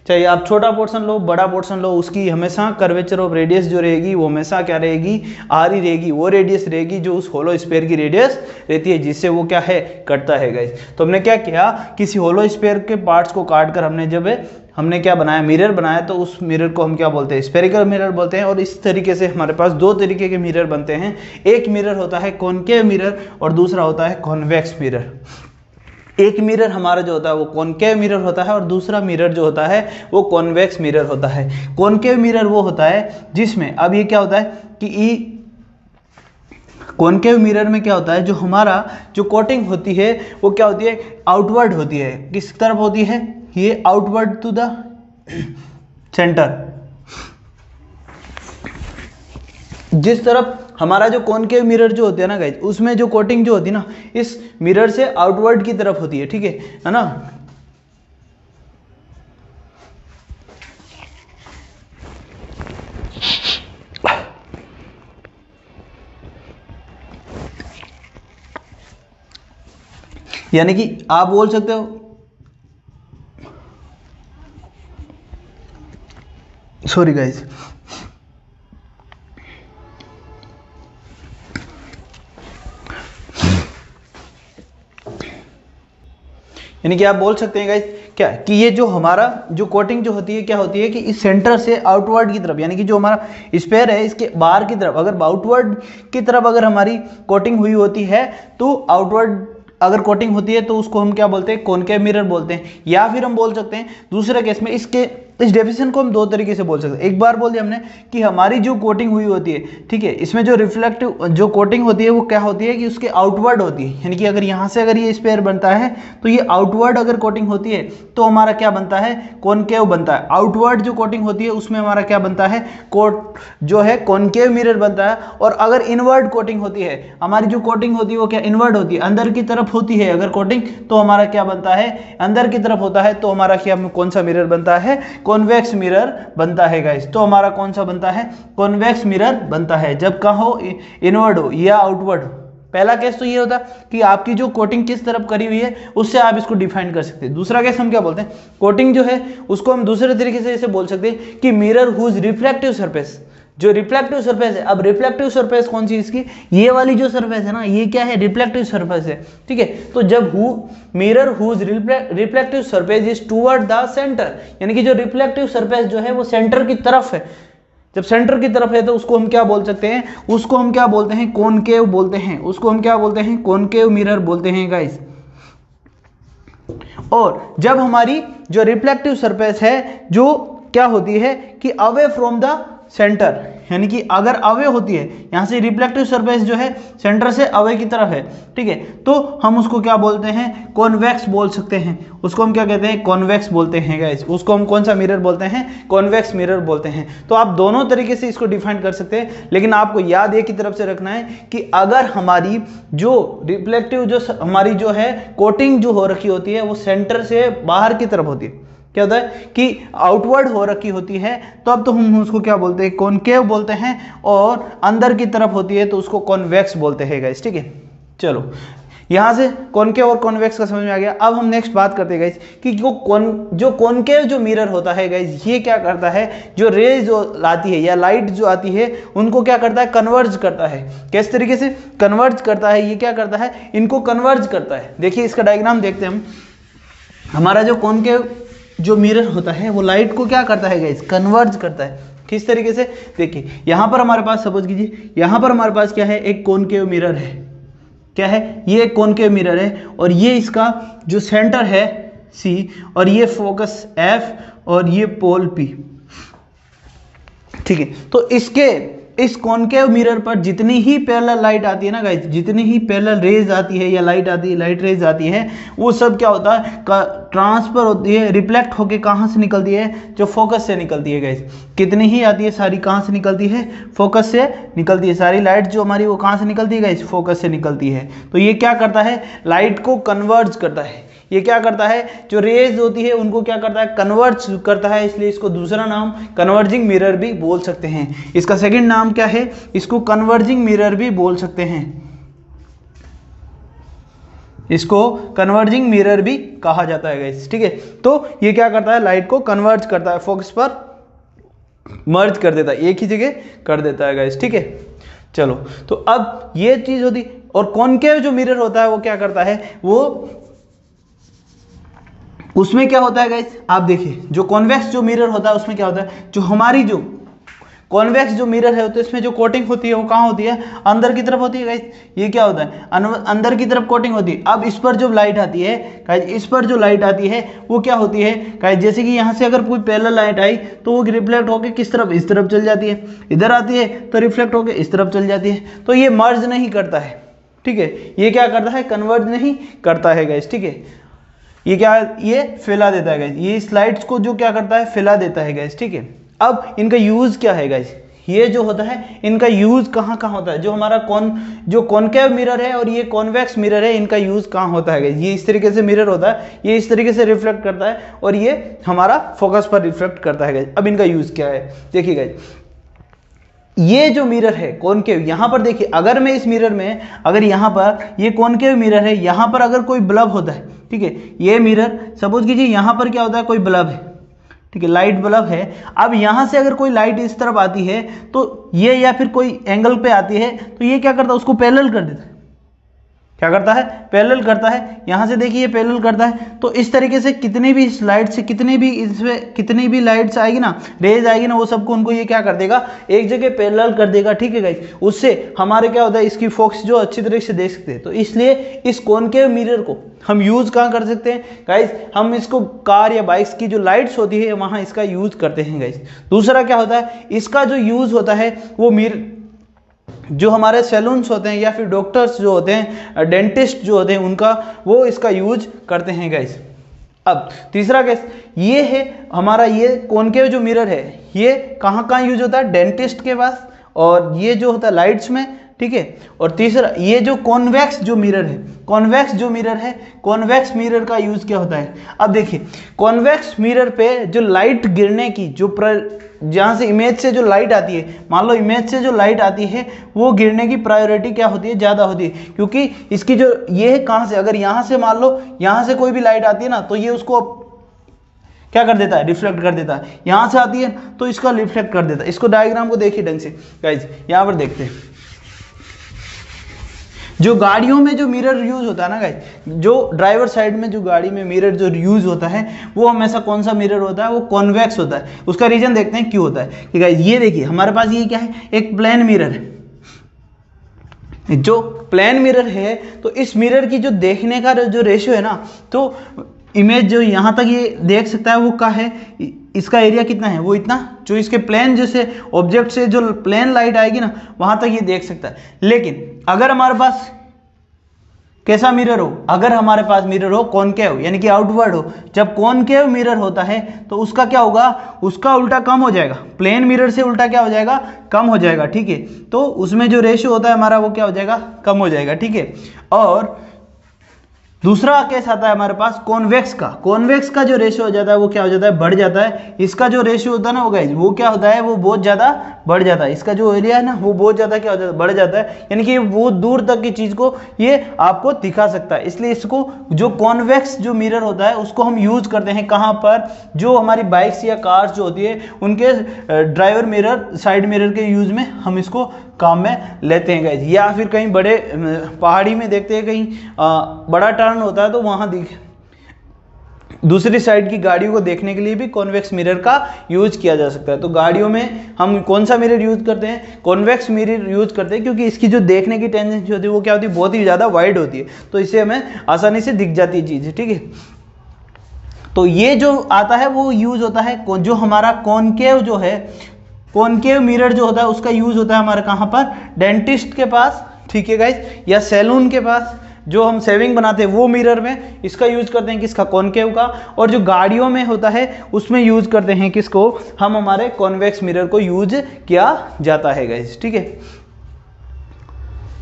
चाहे आप छोटा पोर्शन लो बड़ा पोर्शन लो, उसकी हमेशा कर्वेचर ऑफ रेडियस जो रहेगी वो हमेशा क्या रहेगी, आर ही रहेगी। वो रेडियस रहेगी जो उस होलो स्फीयर की रेडियस रहती है, जिससे वो क्या है, कटता है गाइस। तो हमने क्या किया, किसी होलो स्फीयर के पार्ट्स को काट कर हमने क्या बनाया, मिरर बनाया। तो उस मिरर को हम क्या बोलते हैं, स्फेरिकल मिरर बोलते हैं। और इस तरीके से हमारे पास दो तरीके के मिरर बनते हैं। एक मिरर होता है कॉनकेव मिरर और दूसरा होता है कॉन्वेक्स मिरर। एक मिरर हमारा जो होता है वो कॉनकेव मिरर होता है और दूसरा मिरर जो होता है वो कॉन्वेक्स मिरर होता है। कॉनकेव मिरर वो होता है जिसमें, अब ये क्या होता है कि कॉनकेव मिरर में क्या होता है, जो हमारा जो कोटिंग होती है वो क्या होती है, आउटवर्ड होती है। किस तरफ होती है, ये आउटवर्ड टू द सेंटर। जिस तरफ हमारा जो कॉनकेव मिरर जो होते हैं ना गाइस, उसमें जो कोटिंग जो होती है ना, इस मिरर से आउटवर्ड की तरफ होती है, ठीक है ना। यानी कि आप बोल सकते हो, सॉरी गाइस, यानी कि आप बोल सकते हैं गाइस क्या, कि ये जो हमारा जो कोटिंग जो होती है क्या होती है कि इस सेंटर से आउटवर्ड की तरफ, यानी कि जो हमारा स्पेयर है इसके बाहर की तरफ, अगर आउटवर्ड की तरफ अगर हमारी कोटिंग हुई होती है तो आउटवर्ड अगर कोटिंग होती है तो उसको हम क्या बोलते हैं, कॉनकेव मिरर बोलते हैं। या फिर हम बोल सकते हैं दूसरे केस में, इस डेफिनेशन को हम दो तरीके से बोल सकते हैं। एक बार बोल दिया हमने कि हमारी जो कोटिंग हुई होती है, ठीक है, इसमें जो रिफ्लेक्टिव जो कोटिंग होती है वो क्या होती है कि उसके आउटवर्ड होती है। यानी कि अगर यहाँ से अगर ये स्पेयर बनता है तो ये आउटवर्ड अगर कोटिंग होती है तो हमारा क्या बनता है, कॉनकेव बनता है। आउटवर्ड जो कोटिंग होती है उसमें हमारा क्या बनता है, जो है कॉनकेव मिरर बनता है। और अगर इनवर्ड कोटिंग होती है, हमारी जो कोटिंग होती है वो क्या इनवर्ड होती है, अंदर की तरफ होती है अगर कोटिंग, तो हमारा क्या बनता है, अंदर की तरफ होता है। तो हमारा क्या कौन सा मिरर बनता है, कॉन्वेक्स मिरर बनता है गाइस। तो हमारा कौन सा बनता है, कॉन्वेक्स मिरर बनता है, जब कहाँ हो, इनवर्ड हो या आउटवर्ड हो। पहला केस तो ये होता कि आपकी जो कोटिंग किस तरफ करी हुई है उससे आप इसको डिफाइन कर सकते हैं। दूसरा केस हम क्या बोलते हैं, कोटिंग जो है उसको हम दूसरे तरीके से ऐसे बोल सकते हैं कि मिरर हुज रिफ्लेक्टिव सरफेस, जो रिफ्लेक्टिव सरफेस है। अब रिफ्लेक्टिव सरफेस कौन सी इसकी, ये वाली जो सरफेस है ना, ये क्या है, रिफ्लेक्टिव सरफेस है, ठीक है। तो जब mirror whose reflective surface is toward the centre, यानी कि जो रिफ्लेक्टिव सरफेस जो है वो सेंटर की तरफ है, जब सेंटर की तरफ है तो उसको हम क्या बोल सकते हैं, उसको हम क्या बोलते हैं, कॉनकेव बोलते हैं। उसको हम क्या बोलते हैं, कॉनकेव मिरर बोलते हैं गाइस। और जब हमारी जो रिफ्लेक्टिव सरफेस है जो क्या होती है कि अवे फ्रॉम द सेंटर, यानी कि अगर अवे होती है, यहां से रिफ्लेक्टिव सरफेस जो है सेंटर से अवे की तरफ है, ठीक है, तो हम उसको क्या बोलते हैं, कॉन्वेक्स बोल सकते हैं। उसको हम क्या कहते हैं, कॉन्वेक्स बोलते हैं गाइस। उसको हम कौन सा मिरर बोलते हैं, कॉन्वेक्स मिरर बोलते हैं। तो आप दोनों तरीके से इसको डिफाइन कर सकते हैं, लेकिन आपको याद एक ही तरफ से रखना है कि अगर हमारी जो रिफ्लेक्टिव जो हमारी जो है कोटिंग जो हो रखी होती है वो सेंटर से बाहर की तरफ होती है, क्या होता है कि आउटवर्ड हो रखी होती है, तो अब तो हम उसको क्या बोलते हैं, कॉनकेव बोलते हैं। और अंदर की तरफ होती है तो उसको कॉन्वेक्स बोलते हैं गाइस, ठीक है। चलो यहां से कॉनकेव और कॉन्वेक्स का समझ में आ गया। अब हम नेक्स्ट बात करते हैं गाइस कि जो कॉनकेव जो मिरर होता है गाइस, ये क्या करता है, जो रेज जो आती है या लाइट जो आती है उनको क्या करता है, कन्वर्ज करता है। किस तरीके से कन्वर्ज करता है, ये क्या करता है, इनको कन्वर्ज करता है। देखिए इसका डायग्राम देखते हैं हम। हमारा जो कॉनकेव जो मिरर होता है वो लाइट को क्या करता है गाइस, कन्वर्ज करता है। किस तरीके से, देखिए यहाँ पर हमारे पास सपोज कीजिए यहाँ पर हमारे पास क्या है, एक कॉनकेव मिरर है। क्या है, ये एक कॉनकेव मिरर है और ये इसका जो सेंटर है C और ये फोकस F और ये पोल P। ठीक है, तो इस कॉनकेव मिरर पर जितनी ही पैरेलल लाइट आती है ना गाइस, जितनी ही पैरेलल रेज आती है या लाइट आती है, लाइट रेज आती है, वो सब क्या होता है, ट्रांसफर होती है, रिफ्लेक्ट होके कहाँ से निकलती है, जो फोकस से निकलती है गाइस। कितनी ही आती है सारी कहाँ से निकलती है, फोकस से निकलती है। सारी लाइट जो हमारी वो कहाँ से निकलती है गाइस, फोकस से निकलती है। तो ये क्या करता है, लाइट को कन्वर्ज करता है। ये क्या करता है, जो रेज होती है उनको क्या करता है, कन्वर्ज करता है। इसलिए इसको दूसरा नाम कन्वर्जिंग मिरर भी बोल सकते हैं। इसका सेकंड नाम क्या है, इसको कन्वर्जिंग मिरर भी बोल सकते हैं। इसको कन्वर्जिंग मिरर भी कहा जाता है गाइस। ठीक है, तो ये क्या करता है, लाइट को कन्वर्ज करता है, फोकस पर मर्ज कर देता है, एक ही जगह कर देता है गाइस। ठीक है, चलो तो अब ये चीज होती। और कॉनकेव जो मिरर होता है वो क्या करता है, वो उसमें क्या होता है गाइस, आप देखिए जो कॉन्वेक्स जो मिरर होता है उसमें क्या होता है, जो हमारी जो कॉन्वेक्स जो मिरर है तो इसमें जो कोटिंग होती है वो कहाँ होती है, अंदर की तरफ होती है गाइस। ये क्या होता है, अंदर की तरफ कोटिंग होती है। अब इस पर जो लाइट आती है गाइस, इस पर जो लाइट आती है वो क्या होती है गाइस, जैसे कि यहाँ से अगर कोई पैरेलल लाइट आई तो वो रिफ्लेक्ट होकर किस तरफ, इस तरफ चल जाती है। इधर आती है तो रिफ्लेक्ट होकर इस तरफ चल जाती है। तो ये मर्ज नहीं करता है। ठीक है, ये क्या करता है, कन्वर्ज नहीं करता है गाइस। ठीक है, ये क्या है, ये फैला देता है गाइस। ये स्लाइड्स को जो क्या करता है, फैला देता है गाइस। ठीक है, अब इनका यूज क्या है गाइस, ये जो होता है इनका यूज कहाँ कहाँ होता है, जो हमारा जो कॉनकेव मिरर है और ये कॉन्वेक्स मिरर है, इनका यूज कहाँ होता है गाइस। ये इस तरीके से मिरर होता है, ये इस तरीके से रिफ्लेक्ट करता है और ये हमारा फोकस पर रिफ्लेक्ट करता है गाइस। अब इनका यूज क्या है, देखिए गाइस, ये जो मिरर है कॉनकेव, यहाँ पर देखिए, अगर मैं इस मिरर में, अगर यहाँ पर ये कॉनकेव मिरर है, यहाँ पर अगर कोई बल्ब होता है, ठीक है, ये मिरर सपोज कीजिए यहाँ पर क्या होता है, कोई बल्ब है, ठीक है, लाइट बल्ब है। अब यहाँ से अगर कोई लाइट इस तरफ आती है तो ये, या फिर कोई एंगल पे आती है तो ये क्या करता है, उसको पैरेलल कर देता है। क्या करता है, पैरेलल करता है। यहाँ से देखिए ये पैरेलल करता है। तो इस तरीके से कितनी भी लाइट से कितनी भी लाइट्स आएगी ना, रेज आएगी ना, वो सबको उनको ये क्या कर देगा, एक जगह पैरेलल कर देगा। ठीक है गाइस, उससे हमारे क्या होता है, इसकी फोकस जो अच्छी तरीके से देख सकते हैं। तो इसलिए इस कॉनकेव मिरर को हम यूज कहाँ कर सकते हैं गाइस, हम इसको कार या बाइक्स की जो लाइट्स होती है वहाँ इसका यूज करते हैं गाइस। दूसरा क्या होता है, इसका जो यूज होता है वो जो हमारे सैलून्स होते हैं या फिर डॉक्टर्स जो होते हैं, डेंटिस्ट जो होते हैं, उनका वो इसका यूज करते हैं गाइस। अब तीसरा केस ये है हमारा, ये कॉनकेव जो मिरर है ये कहाँ कहाँ यूज होता है, डेंटिस्ट के पास, और ये जो होता है लाइट्स में। ठीक है, और तीसरा ये जो कॉन्वेक्स जो मिरर है, कॉन्वेक्स जो मिरर है, कॉन्वेक्स मिरर का यूज क्या होता है। अब देखिए कॉन्वेक्स मिरर पे जो लाइट गिरने की जो जहाँ से इमेज से जो लाइट आती है, मान लो इमेज से जो लाइट आती है वो गिरने की प्रायोरिटी क्या होती है, ज़्यादा होती है। क्योंकि इसकी जो ये है कहाँ से, अगर यहाँ से मान लो यहाँ से कोई भी लाइट आती है ना तो ये उसको क्या कर देता है, रिफ्लेक्ट कर देता है। यहाँ से आती है तो इसका रिफ्लेक्ट कर देता है। इसको डायग्राम को देखिए ढंग से गाइज, यहाँ पर देखते हैं। जो गाड़ियों में जो मिरर यूज होता है ना गाइस, जो ड्राइवर साइड में जो गाड़ी में मिरर जो यूज होता है वो हमेशा कौन सा मिरर होता है, वो कॉन्वेक्स होता है। उसका रीजन देखते हैं क्यों होता है कि गाइस ये देखिए हमारे पास ये क्या है, एक प्लेन मिरर है। जो प्लेन मिरर है तो इस मिरर की जो देखने का जो रेशियो है ना, तो इमेज जो यहाँ तक ये देख सकता है वो क्या है, इसका एरिया कितना है, वो इतना, जो इसके प्लेन जैसे ऑब्जेक्ट से जो प्लेन लाइट आएगी ना वहाँ तक ये देख सकता है। लेकिन अगर हमारे पास कैसा मिरर हो, अगर हमारे पास मिरर हो कॉनकेव यानी कि आउटवर्ड हो, जब कॉनकेव मिरर होता है तो उसका क्या होगा, उसका उल्टा कम हो जाएगा, प्लेन मिरर से उल्टा क्या हो जाएगा, कम हो जाएगा। ठीक है, तो उसमें जो रेशियो होता है हमारा वो क्या हो जाएगा, कम हो जाएगा। ठीक है, और दूसरा केस आता है हमारे पास कॉन्वेक्स का। कॉन्वेक्स का जो रेशियो हो जाता है वो क्या हो जाता है, बढ़ जाता है। इसका जो रेशियो होता है ना वो गाइस, वो क्या होता है, वो बहुत ज़्यादा बढ़ जाता है। इसका जो एरिया है ना वो बहुत ज़्यादा क्या हो जाता है, बढ़ जाता है। यानी कि वो दूर तक की चीज़ को ये आपको दिखा सकता है। इसलिए इसको जो कॉन्वेक्स जो मिरर होता है उसको हम यूज करते हैं कहाँ पर, जो हमारी बाइक्स या कार्स जो होती है उनके ड्राइवर मिरर, साइड मिरर के यूज में हम इसको काम में लेते हैं गाइस। या फिर कहीं बड़े पहाड़ी में देखते हैं, कहीं बड़ा टर्न होता है तो वहाँ दूसरी साइड की गाड़ियों को देखने के लिए भी कॉन्वेक्स मिरर का यूज किया जा सकता है। तो गाड़ियों में हम कौन सा मिरर यूज करते हैं, कॉन्वेक्स मिरर यूज करते हैं, क्योंकि इसकी जो देखने की टेंडेंसी होती है वो क्या होती है, बहुत ही ज़्यादा वाइड होती है, तो इससे हमें आसानी से दिख जाती है चीज़, ठीक है। तो ये जो आता है वो यूज होता है, जो हमारा कॉनकेव जो है, कॉनकेव मिरर जो होता है उसका यूज होता है हमारे कहाँ पर, डेंटिस्ट के पास, ठीक है गाइस, या सैलून के पास, जो हम सेविंग बनाते हैं वो मिरर में इसका यूज करते हैं, किसका, कॉनकेव का। और जो गाड़ियों में होता है उसमें यूज करते हैं किसको, हम हमारे कॉन्वेक्स मिरर को यूज किया जाता है गाइस, ठीक है।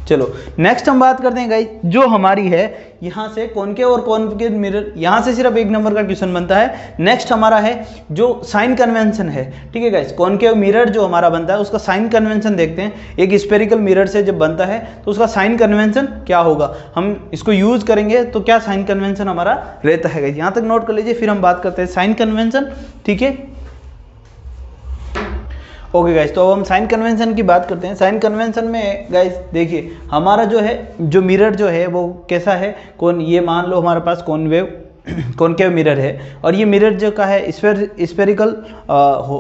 चलो नेक्स्ट हम बात करते हैं गाइस, जो हमारी है यहाँ से कॉनकेव और कॉन्वेक्स मिरर, यहाँ से सिर्फ 1 नंबर का क्वेश्चन बनता है। नेक्स्ट हमारा है जो साइन कन्वेंशन है, ठीक है गाइस। कॉनकेव मिरर जो हमारा बनता है उसका साइन कन्वेंशन देखते हैं। एक स्फेरिकल मिरर से जब बनता है तो उसका साइन कन्वेंशन क्या होगा, हम इसको यूज करेंगे तो क्या साइन कन्वेंशन हमारा रहता है गाइस, यहाँ तक नोट कर लीजिए, फिर हम बात करते हैं साइन कन्वेंशन, ठीक है। ओके गाइस, तो अब हम साइन कन्वेंशन की बात करते हैं। साइन कन्वेंशन में गाइस देखिए हमारा जो है, जो मिरर जो है वो कैसा है, ये मान लो हमारे पास कॉनकेव मिरर है, और ये मिरर जो का है स्फेरिकल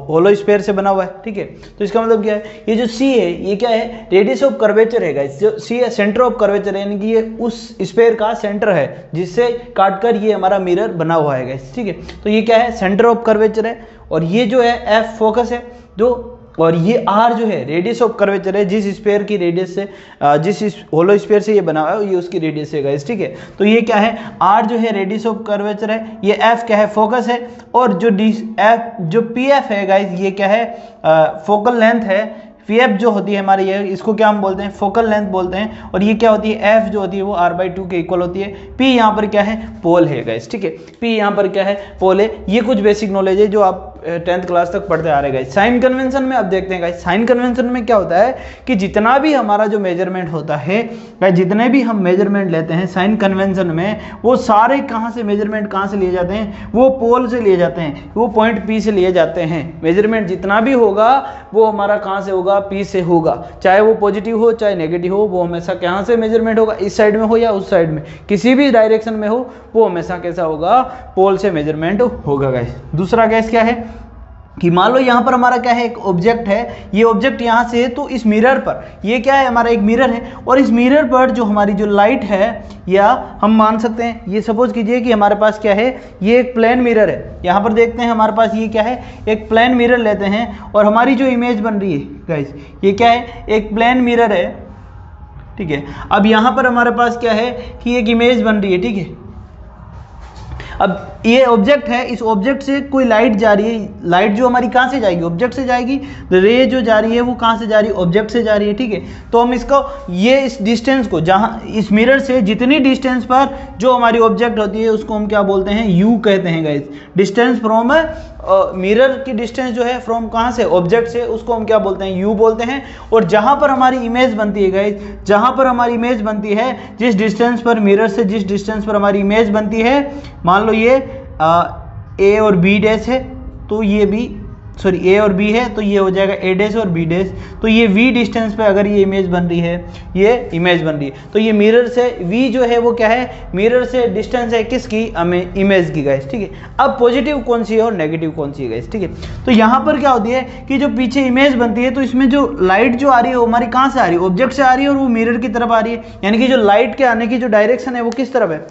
होलो स्फेयर से बना हुआ है, ठीक है। तो इसका मतलब क्या है, ये जो सी है ये क्या है, रेडियस ऑफ कर्वेचर है गाइस। जो सी है सेंटर ऑफ कर्वेचर है, यानी कि ये उस स्फेयर का सेंटर है जिससे काटकर ये हमारा मिरर बना हुआ है गाइस, ठीक है। तो ये क्या है, सेंटर ऑफ कर्वेचर है, और ये जो है एफ फोकस है, जो, और ये आर जो है रेडियस ऑफ कर्वेचर है, जिस स्फेयर की रेडियस से, जिस होलो स्फेयर से ये बना हुआ है ये उसकी रेडियस है गाइस, ठीक है। तो ये क्या है, आर जो है रेडियस ऑफ कर्वेचर है, ये एफ क्या है, फोकस है, और जो जो पी एफ है गाइस ये क्या है, फोकल लेंथ है। पी एफ जो होती है हमारी, ये इसको क्या हम बोलते हैं, फोकल लेंथ बोलते हैं, और ये क्या होती है, एफ जो होती है वो r/2 के इक्वल होती है। पी यहाँ पर क्या है, पोल है गाइस, ठीक है। पी यहाँ पर क्या है, पोल है। ये कुछ बेसिक नॉलेज है जो आप 10th क्लास तक पढ़ते आ रहे गाइस। साइन कन्वेंशन में अब देखते हैं गाइस, साइन कन्वेंशन में क्या होता है कि जितना भी हमारा जो मेजरमेंट होता है गाइस, जितने भी हम मेजरमेंट लेते हैं साइन कन्वेंशन में, वो सारे कहाँ से मेजरमेंट कहाँ से लिए जाते हैं, वो पोल से लिए जाते हैं, वो पॉइंट पी से लिए जाते हैं। मेजरमेंट जितना भी होगा वो हमारा कहाँ से होगा, पी से होगा, चाहे वो पॉजिटिव हो चाहे नेगेटिव हो, वो हमेशा कहाँ से मेजरमेंट होगा, इस साइड में हो या उस साइड में, किसी भी डायरेक्शन में हो, वो हमेशा कैसा होगा, पोल से मेजरमेंट होगा गाइस। दूसरा गैस क्या है कि मान लो यहाँ पर हमारा क्या है, एक ऑब्जेक्ट है, ये ऑब्जेक्ट यहाँ से है, तो इस मिरर पर, ये क्या है, हमारा एक मिरर है, और इस मिरर पर जो हमारी जो लाइट है, या हम मान सकते हैं, ये सपोज कीजिए कि हमारे पास क्या है, ये एक प्लेन मिरर है। यहाँ पर देखते हैं हमारे पास ये क्या है, एक प्लेन मिरर लेते हैं, और हमारी जो इमेज बन रही है गाइस, ये क्या है, एक प्लेन मिरर है, ठीक है। अब यहाँ पर हमारे पास क्या है कि एक इमेज बन रही है, ठीक है। अब ये ऑब्जेक्ट है, इस ऑब्जेक्ट से कोई लाइट जा रही है, लाइट जो हमारी कहाँ से जाएगी, ऑब्जेक्ट से जाएगी, रे जो जा रही है वो कहाँ से जा रही है, ऑब्जेक्ट से जा रही है, ठीक है। तो हम इसको, ये इस डिस्टेंस को, जहाँ इस मिरर से जितनी डिस्टेंस पर जो हमारी ऑब्जेक्ट होती है उसको हम क्या बोलते हैं, यू कहते हैं गाइस। डिस्टेंस फ्रॉम मिरर की डिस्टेंस जो है फ्रॉम कहाँ से, ऑब्जेक्ट से, उसको हम क्या बोलते हैं, यू बोलते हैं। और जहाँ पर हमारी इमेज बनती है गाइस, जहाँ पर हमारी इमेज बनती है, जिस डिस्टेंस पर मिरर से जिस डिस्टेंस पर हमारी इमेज बनती है, मान लो ये ए और बी डैश है, तो ये भी, सॉरी ए और बी है, तो ये हो जाएगा ए डैश और बी डैश। तो ये वी डिस्टेंस पे अगर ये इमेज बन रही है, ये इमेज बन रही है, तो ये मिरर से वी जो है वो क्या है, मिरर से डिस्टेंस है किसकी, इमेज की गाइस, ठीक है। अब पॉजिटिव कौन सी है और नेगेटिव कौन सी है गाइस, ठीक है। तो यहाँ पर क्या होती है कि जो पीछे इमेज बनती है, तो इसमें जो लाइट जो आ रही है वो हमारी कहाँ से आ रही है, ऑब्जेक्ट से आ रही है, और वो मिरर की तरफ आ रही है, यानी कि जो लाइट के आने की जो डायरेक्शन है वो किस तरफ है,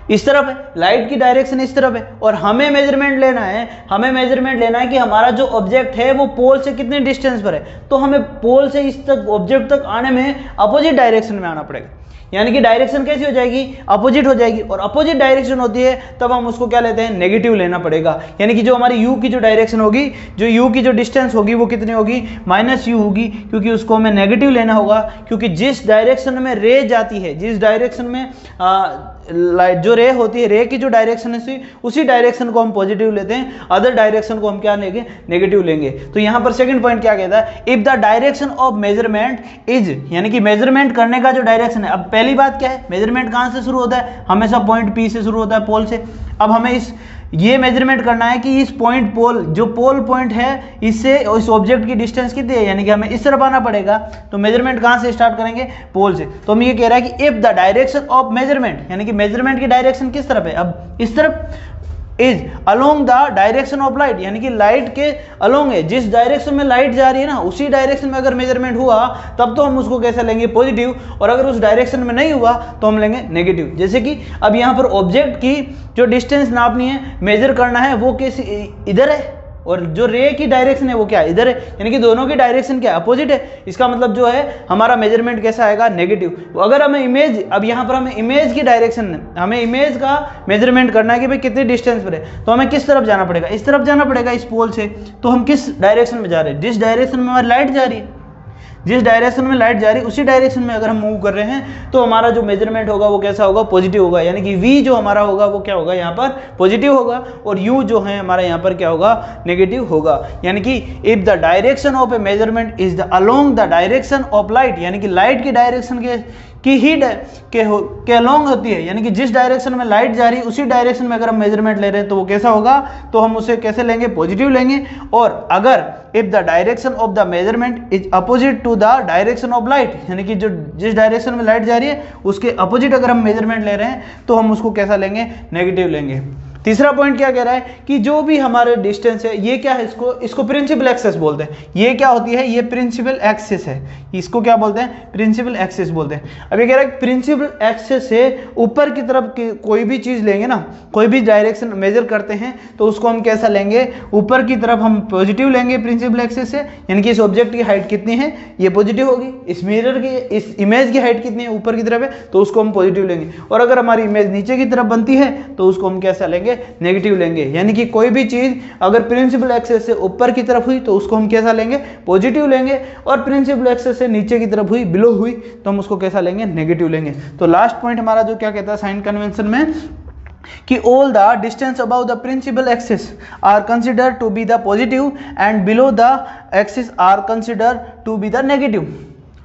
इस तरफ है, लाइट की डायरेक्शन इस तरफ है। और हमें मेजरमेंट लेना है, हमें मेजरमेंट लेना है कि हमारा जो ऑब्जेक्ट है वो पोल से कितने डिस्टेंस पर है। तो हमें पोल से इस तक, ऑब्जेक्ट तक आने में अपोजिट डायरेक्शन में आना पड़ेगा, यानी कि डायरेक्शन कैसी हो जाएगी, अपोजिट हो जाएगी। और अपोजिट डायरेक्शन होती है तब हम उसको क्या लेते हैं, नेगेटिव लेना पड़ेगा। यानी कि जो हमारी यू की जो डायरेक्शन होगी, जो यू की जो डिस्टेंस होगी वो कितनी होगी, -u होगी, क्योंकि उसको हमें नेगेटिव लेना होगा। क्योंकि जिस डायरेक्शन में रे जाती है, जिस डायरेक्शन में जो रे होती है, रे की जो डायरेक्शन है उसी डायरेक्शन को हम पॉजिटिव लेते हैं, अदर डायरेक्शन को हम क्या लेंगे, नेगेटिव लेंगे। तो यहाँ पर सेकंड पॉइंट क्या कहता है, if the direction of measurement is, यानी कि मेजरमेंट करने का जो डायरेक्शन है। अब पहली बात क्या है, मेजरमेंट कहाँ से शुरू होता है, हमेशा पॉइंट पी से शुरू होता है, पोल से। अब हमें ये मेजरमेंट करना है कि इस पॉइंट पोल जो पोल पॉइंट है इससे इस ऑब्जेक्ट की डिस्टेंस कितनी है, यानी कि हमें इस तरफ आना पड़ेगा। तो मेजरमेंट कहाँ से स्टार्ट करेंगे, पोल से। तो हम ये कह रहा है कि if the direction of measurement, यानी कि मेजरमेंट की डायरेक्शन किस तरफ है, अब इस तरफ, is along the direction of light, यानी कि लाइट के अलोंग है, जिस डायरेक्शन में लाइट जा रही है ना उसी डायरेक्शन में अगर मेजरमेंट हुआ तब तो हम उसको कैसे लेंगे, पॉजिटिव, और अगर उस डायरेक्शन में नहीं हुआ तो हम लेंगे नेगेटिव। जैसे कि अब यहाँ पर ऑब्जेक्ट की जो डिस्टेंस नापनी है, मेजर करना है, वो कैसे इधर है, और जो रे की डायरेक्शन है वो क्या है, इधर है, यानी कि दोनों की डायरेक्शन क्या है, अपोजिट है। इसका मतलब जो है हमारा मेजरमेंट कैसा आएगा, नेगेटिव। अगर हमें इमेज, अब यहाँ पर हमें इमेज की डायरेक्शन, हमें इमेज का मेजरमेंट करना है कि भाई कितनी डिस्टेंस पर है, तो हमें किस तरफ जाना पड़ेगा, इस तरफ जाना पड़ेगा, इस पोल से। तो हम किस डायरेक्शन में जा रहे हैं, जिस डायरेक्शन में हमारी लाइट जा रही है, जिस डायरेक्शन में लाइट जा रही है उसी डायरेक्शन में अगर हम मूव कर रहे हैं तो हमारा जो मेजरमेंट होगा वो कैसा होगा, पॉजिटिव होगा, यानी कि v जो हमारा होगा वो क्या होगा, यहाँ पर पॉजिटिव होगा, और u जो है हमारा यहाँ पर क्या होगा, नेगेटिव होगा। यानी कि if the direction of A measurement is the along the direction of light, यानी कि लाइट की डायरेक्शन के अलोंग होती है, यानी कि जिस डायरेक्शन में लाइट जा रही है उसी डायरेक्शन में अगर हम मेजरमेंट ले रहे हैं तो वो कैसा होगा, तो हम उसे कैसे लेंगे, पॉजिटिव लेंगे। और अगर if the direction of the measurement is opposite to the direction of light, यानी कि जो जिस डायरेक्शन में लाइट जा रही है उसके अपोजिट अगर हम मेजरमेंट ले रहे हैं तो हम उसको कैसा लेंगे, नेगेटिव लेंगे। तीसरा पॉइंट क्या कह रहा है कि जो भी हमारे डिस्टेंस है, ये क्या है, इसको प्रिंसिपल एक्सिस बोलते हैं। ये क्या होती है, ये प्रिंसिपल एक्सिस है, इसको क्या बोलते हैं, प्रिंसिपल एक्सिस बोलते हैं। अब ये कह रहा है प्रिंसिपल एक्सिस से ऊपर की तरफ कोई भी चीज लेंगे ना, कोई भी डायरेक्शन मेजर करते हैं तो उसको हम कैसा लेंगे, ऊपर की तरफ हम पॉजिटिव लेंगे प्रिंसिपल एक्सिस से, यानी कि इस ऑब्जेक्ट की हाइट कितनी है, ये पॉजिटिव होगी। इस मिरर की, इस इमेज की हाइट कितनी है, ऊपर की तरफ है, तो उसको हम पॉजिटिव लेंगे। और अगर हमारी इमेज नीचे की तरफ बनती है तो उसको हम कैसा लेंगे, नेगेटिव लेंगे। यानी कि कोई भी चीज अगर प्रिंसिपल एक्सिस से ऊपर की तरफ हुई तो उसको हम कैसा लेंगे, पॉजिटिव लेंगे, और प्रिंसिपल एक्सिस से नीचे की तरफ हुई, बिलो हुई, तो हम उसको कैसा लेंगे, नेगेटिव लेंगे। तो लास्ट पॉइंट हमारा जो क्या कहता है साइन कन्वेंशन में, कि all the distance above the principal axis are considered to be the positive and below the axis are considered to be the negative।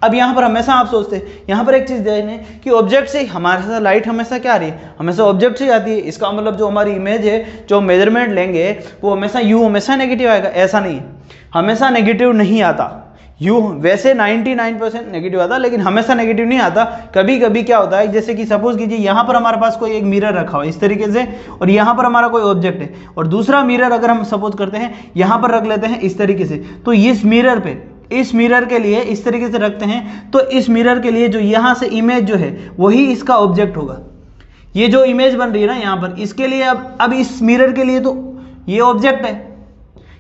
अब यहाँ पर हमेशा आप सोचते हैं, यहाँ पर एक चीज़ देखने कि ऑब्जेक्ट से हमारे साथ लाइट हमेशा क्या आ रही है, हमेशा ऑब्जेक्ट से आती है। इसका मतलब जो हमारी इमेज है, जो मेजरमेंट लेंगे वो हमेशा यू हमेशा नेगेटिव आएगा, ऐसा नहीं है, हमेशा नेगेटिव नहीं आता। यू वैसे 99% नेगेटिव आता, लेकिन हमेशा नेगेटिव नहीं आता। कभी कभी क्या होता है, जैसे कि सपोज कीजिए यहाँ पर हमारे पास कोई एक मिरर रखा हुआ है इस तरीके से, और यहाँ पर हमारा कोई ऑब्जेक्ट है, और दूसरा मिरर अगर हम सपोज करते हैं यहाँ पर रख लेते हैं इस तरीके से, तो इस मिरर पे, इस मिरर के लिए इस तरीके से रखते हैं, तो इस मिरर के लिए जो यहाँ से इमेज जो है वही इसका ऑब्जेक्ट होगा। ये जो इमेज बन रही है ना यहाँ पर, इसके लिए अब इस मिरर के लिए तो ये ऑब्जेक्ट है,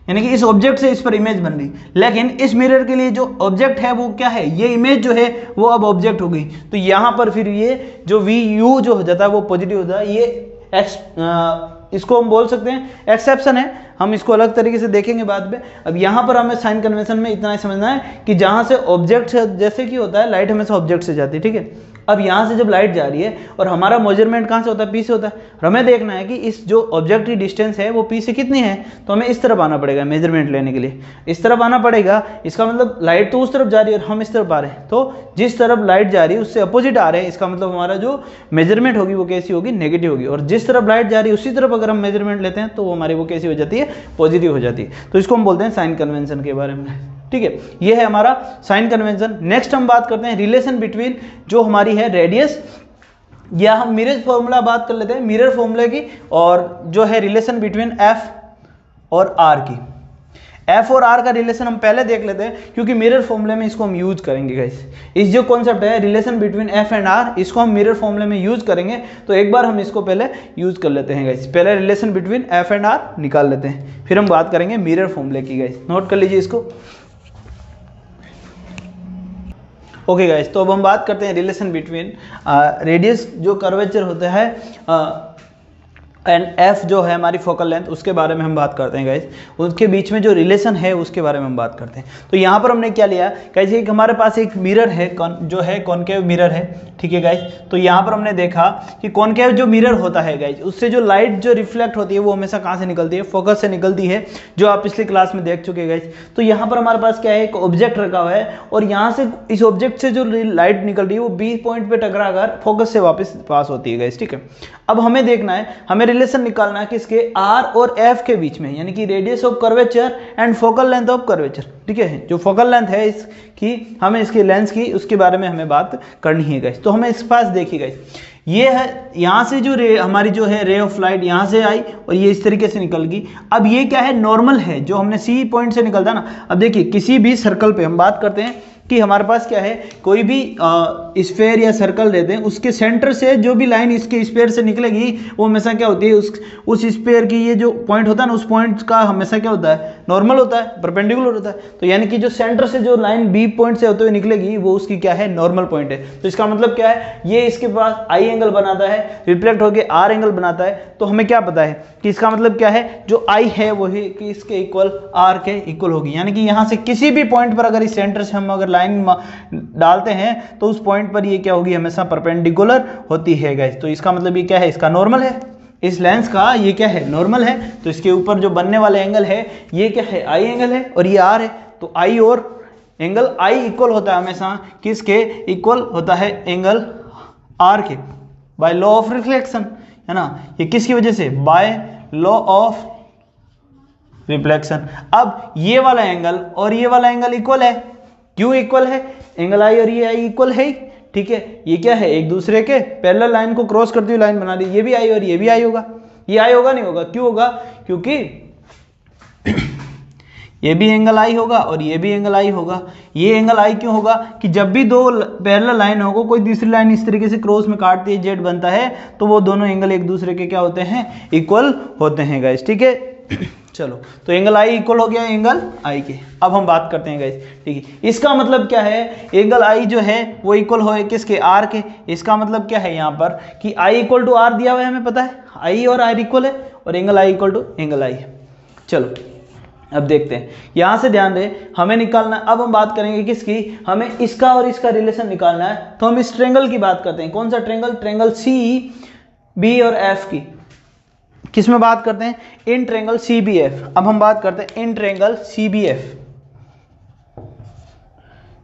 यानी कि इस ऑब्जेक्ट से इस पर इमेज बन रही, लेकिन इस मिरर के लिए जो ऑब्जेक्ट है वो क्या है, ये इमेज जो है वो अब ऑब्जेक्ट हो गई। तो यहाँ पर फिर ये जो वी यू जो हो जाता है वो पॉजिटिव होता है। ये इसको हम बोल सकते हैं एक्सेप्शन है, हम इसको अलग तरीके से देखेंगे बाद में। अब यहाँ पर हमें साइन कन्वेंशन में इतना ही समझना है कि जहाँ से ऑब्जेक्ट, जैसे कि होता है लाइट हमेशा ऑब्जेक्ट से जाती है, ठीक है। अब यहाँ से जब लाइट जा रही है और हमारा मेजरमेंट कहाँ से होता है, पी से होता है, और हमें देखना है कि इस जो ऑब्जेक्ट की डिस्टेंस है वो पी से कितनी है, तो हमें इस तरफ आना पड़ेगा मेजरमेंट लेने के लिए, इस तरफ आना पड़ेगा। इसका मतलब लाइट तो उस तरफ जा रही है और हम इस तरफ आ रहे हैं, तो जिस तरफ लाइट जा रही है उससे अपोजिट आ रहे हैं, इसका मतलब हमारा जो मेजरमेंट होगी वो कैसी होगी, नेगेटिव होगी। और जिस तरफ लाइट जा रही है उसी तरफ अगर हम मेजरमेंट लेते हैं तो वो हमारी वो कैसी हो जाती है, पॉजिटिव हो जाती है। तो इसको हम बोलते हैं साइन कन्वेंशन के बारे में, ठीक है। ये है हमारा साइन कन्वेंशन। नेक्स्ट हम बात करते हैं रिलेशन बिटवीन जो हमारी है रेडियस, या हम मिरर फॉर्मूला बात कर लेते हैं, मिरर फॉर्मूले की, और जो है रिलेशन बिटवीन एफ और आर की। एफ और आर का रिलेशन हम पहले देख लेते हैं, क्योंकि मिरर फॉर्मूले में इसको हम यूज करेंगे गाइस। इस जो कॉन्सेप्ट है relation between F and R, इसको हम मिरर फॉर्मूले में यूज करेंगे। तो एक बार हम इसको पहले यूज कर लेते हैं गाइस। पहले relation between F and R निकाल लेते हैं, फिर हम बात करेंगे मिरर फॉर्मूले की गाइस। नोट कर लीजिए इसको। ओके गाइस, तो अब हम बात करते हैं रिलेशन बिटवीन रेडियस जो कर्वेचर होता है एंड एफ जो है हमारी फोकल लेंथ, उसके बारे में हम बात करते हैं गाइस। उसके बीच में जो रिलेशन है उसके बारे में हम बात करते हैं। तो यहाँ पर हमने क्या लिया गाइस, एक हमारे पास एक मिरर है जो है कॉनकेव मिरर है, ठीक है गाइस। तो यहाँ पर हमने देखा कि कॉनकेव जो मिरर होता है गाइस, उससे जो लाइट जो रिफ्लेक्ट होती है वो हमेशा कहाँ से निकलती है, फोकस से निकलती है, जो आप पिछली क्लास में देख चुके गाइस। तो यहाँ पर हमारे पास क्या है, एक ऑब्जेक्ट रखा हुआ है, और यहाँ से इस ऑब्जेक्ट से जो लाइट निकल रही है वो बी पॉइंट पे टकरा कर फोकस से वापस पास होती है गाइस, ठीक है। अब हमें देखना है, हमें रिलेशन निकालना है किसके, आर और एफ के बीच में, यानी कि radius of curvature and focal length of curvature. ठीक है, जो फोकल लेंथ है इसकी, हमें इसकी लेंथ की उसके बारे में हमें बात करनी है गाइस। तो हमें इस पास देखिए गाइस, ये है यहाँ से जो हमारी जो है रे ऑफ लाइट यहाँ से आई और ये इस तरीके से निकल गई। अब ये क्या है, नॉर्मल है, जो हमने सी पॉइंट से निकलता ना। अब देखिए किसी भी सर्कल पे हम बात करते हैं कि हमारे पास क्या है, कोई भी स्फेयर या सर्कल लेते हैं, उसके सेंटर से जो भी लाइन इसके स्फेयर से निकलेगी वो हमेशा क्या होती है, उस स्फेयर की ये जो पॉइंट होता है ना, उस पॉइंट का हमेशा क्या होता है, नॉर्मल होता है, परपेंडिकुलर होता है। तो यानी कि जो सेंटर से जो लाइन बी पॉइंट से होते हुए निकलेगी वो उसकी क्या है, नॉर्मल पॉइंट है। तो इसका मतलब क्या है, ये इसके पास आई एंगल बनाता है, रिफ्लेक्ट होकर आर एंगल बनाता है। तो हमें क्या पता है कि इसका मतलब क्या है, जो आई है वही कि इसके इक्वल आर के इक्वल होगी। यानी कि यहाँ से किसी भी पॉइंट पर अगर इस सेंटर से हम अगर लाइन डालते हैं तो उस पॉइंट पर ये क्या होगी, हमेशा परपेंडिकुलर होती है गाइस। तो इसका मतलब ये क्या है, इसका नॉर्मल है, इस लेंस का ये क्या है, नॉर्मल है। तो इसके ऊपर जो बनने वाले एंगल है ये क्या है, आई एंगल है और ये आर है। तो आई और एंगल आई इक्वल होता है हमेशा किसके, इक्वल होता है एंगल आर के, बाय लॉ ऑफ रिफ्लेक्शन, है ना। ये किसकी वजह से, बाय लॉ ऑफ रिफ्लेक्शन। अब ये वाला एंगल और ये वाला एंगल इक्वल है, क्यों इक्वल है, एंगल आई और ये आई इक्वल है। ठीक है, ये क्या है, एक दूसरे के पैरेलल लाइन को क्रॉस करती हुई लाइन बना ली, ये भी आई और ये भी आई होगा। ये आई होगा नहीं होगा, क्यों होगा, क्योंकि ये भी एंगल आई होगा और ये भी एंगल आई होगा। ये एंगल आई क्यों होगा, कि जब भी दो पैरेलल लाइन होगा, कोई दूसरी लाइन इस तरीके से क्रॉस में काटती है, जेड बनता है, तो वो दोनों एंगल एक दूसरे के क्या होते हैं, इक्वल होते हैं गाइस। ठीक है, चलो, तो एंगल आई इक्वल हो गया एंगल आई के। अब हम बात करते हैं गाइस, ठीक है, इसका मतलब क्या है, एंगल आई जो है वो इक्वल हो किसके, आर के। इसका मतलब क्या है यहाँ पर कि आई इक्वल टू आर दिया हुआ है, हमें पता है आई और आर इक्वल है और angle I equal to angle I है। चलो अब देखते हैं, यहां से ध्यान दें, हमें निकालना, अब हम बात करेंगे किसकी, हमें इसका और इसका रिलेशन निकालना है। तो हम इस ट्रेंगल की बात करते हैं, कौन सा ट्रेंगल, ट्रेंगल सी बी और एफ की। किस में बात करते हैं, इन ट्रेंगल सी बी एफ। अब हम बात करते हैं इन triangle C B F,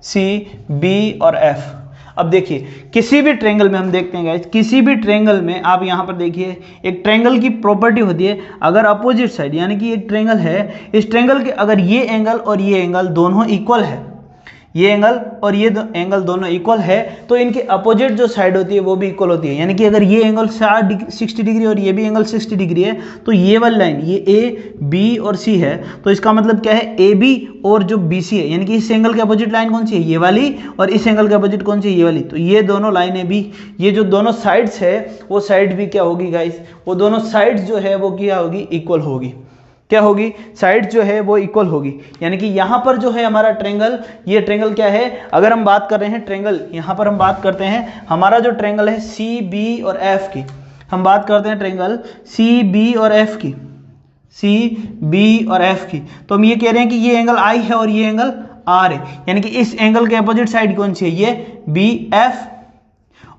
C B और एफ। अब देखिए किसी भी ट्रेंगल में हम देखते हैं गाइस, किसी भी ट्रेंगल में आप यहां पर देखिए, एक ट्रेंगल की प्रॉपर्टी होती है, अगर अपोजिट साइड, यानी कि एक ट्रेंगल है, इस ट्रेंगल के अगर ये एंगल और ये एंगल दोनों इक्वल है, ये एंगल और ये एंगल दोनों इक्वल है, तो इनके अपोजिट जो साइड होती है वो भी इक्वल होती है। यानी कि अगर ये एंगल 60 डिग्री और ये भी एंगल 60 डिग्री है, तो ये वाली लाइन, ये ए बी और सी है, तो इसका मतलब क्या है, ए बी और जो बी सी है, यानी कि इस एंगल के अपोजिट लाइन कौन सी है, ये वाली, और इस एंगल के अपोजिट कौन सी है, ये वाली। तो ये दोनों लाइनें भी, ये जो दोनों साइड्स है वो साइड भी क्या होगी गाइस, वो दोनों साइड्स जो है वो क्या होगी, इक्वल होगी। क्या होगी, साइड जो है वो इक्वल होगी। यानी कि यहां पर जो है हमारा ट्रेंगल, ये ट्रेंगल क्या है, अगर हम बात कर रहे हैं ट्रेंगल, यहां पर हम बात करते हैं हमारा जो ट्रेंगल है सी बी और एफ की, हम बात करते हैं ट्रेंगल सी बी और एफ की, सी बी और एफ की। तो हम ये कह रहे हैं कि ये एंगल आई है और ये एंगल आर है, यानी कि इस एंगल के अपोजिट साइड कौन सी है, ये बी एफ,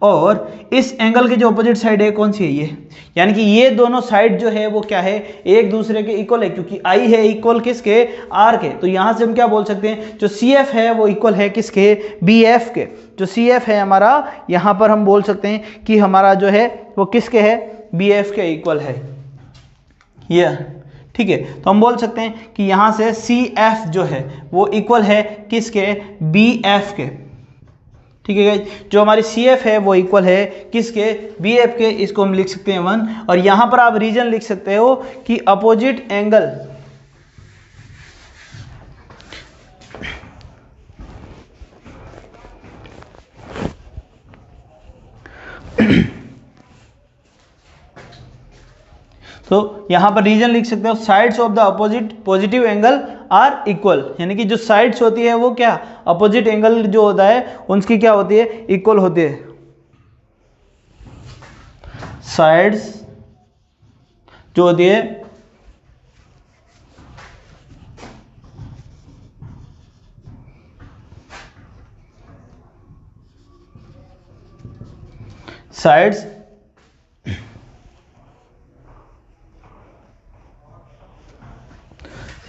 और इस एंगल के जो अपोजिट साइड है कौन सी है, ये। यानी कि ये दोनों साइड जो है वो क्या है, एक दूसरे के इक्वल है, क्योंकि आई है इक्वल किसके, आर के। तो यहां से हम क्या बोल सकते हैं, जो सी एफ है वो इक्वल है किसके, बी एफ के। जो सी एफ है हमारा, यहां पर हम बोल सकते हैं कि हमारा जो है वो किसके है, बी एफ के इक्वल है, ये। ठीक है, तो हम बोल सकते हैं कि यहां से सी एफ जो है वो इक्वल है किसके, बी एफ के। ठीक है गाइस, जो हमारी सी एफ है वो इक्वल है किसके, बी एफ के। इसको हम लिख सकते हैं 1, और यहां पर आप रीजन लिख सकते हो कि अपोजिट एंगल तो यहां पर रीजन लिख सकते हो, sides of the opposite positive angle are equal. यानी कि जो साइड्स होती है वो क्या, अपोजिट एंगल जो होता है उनकी क्या होती है, इक्वल होती है। साइड्स जो होती है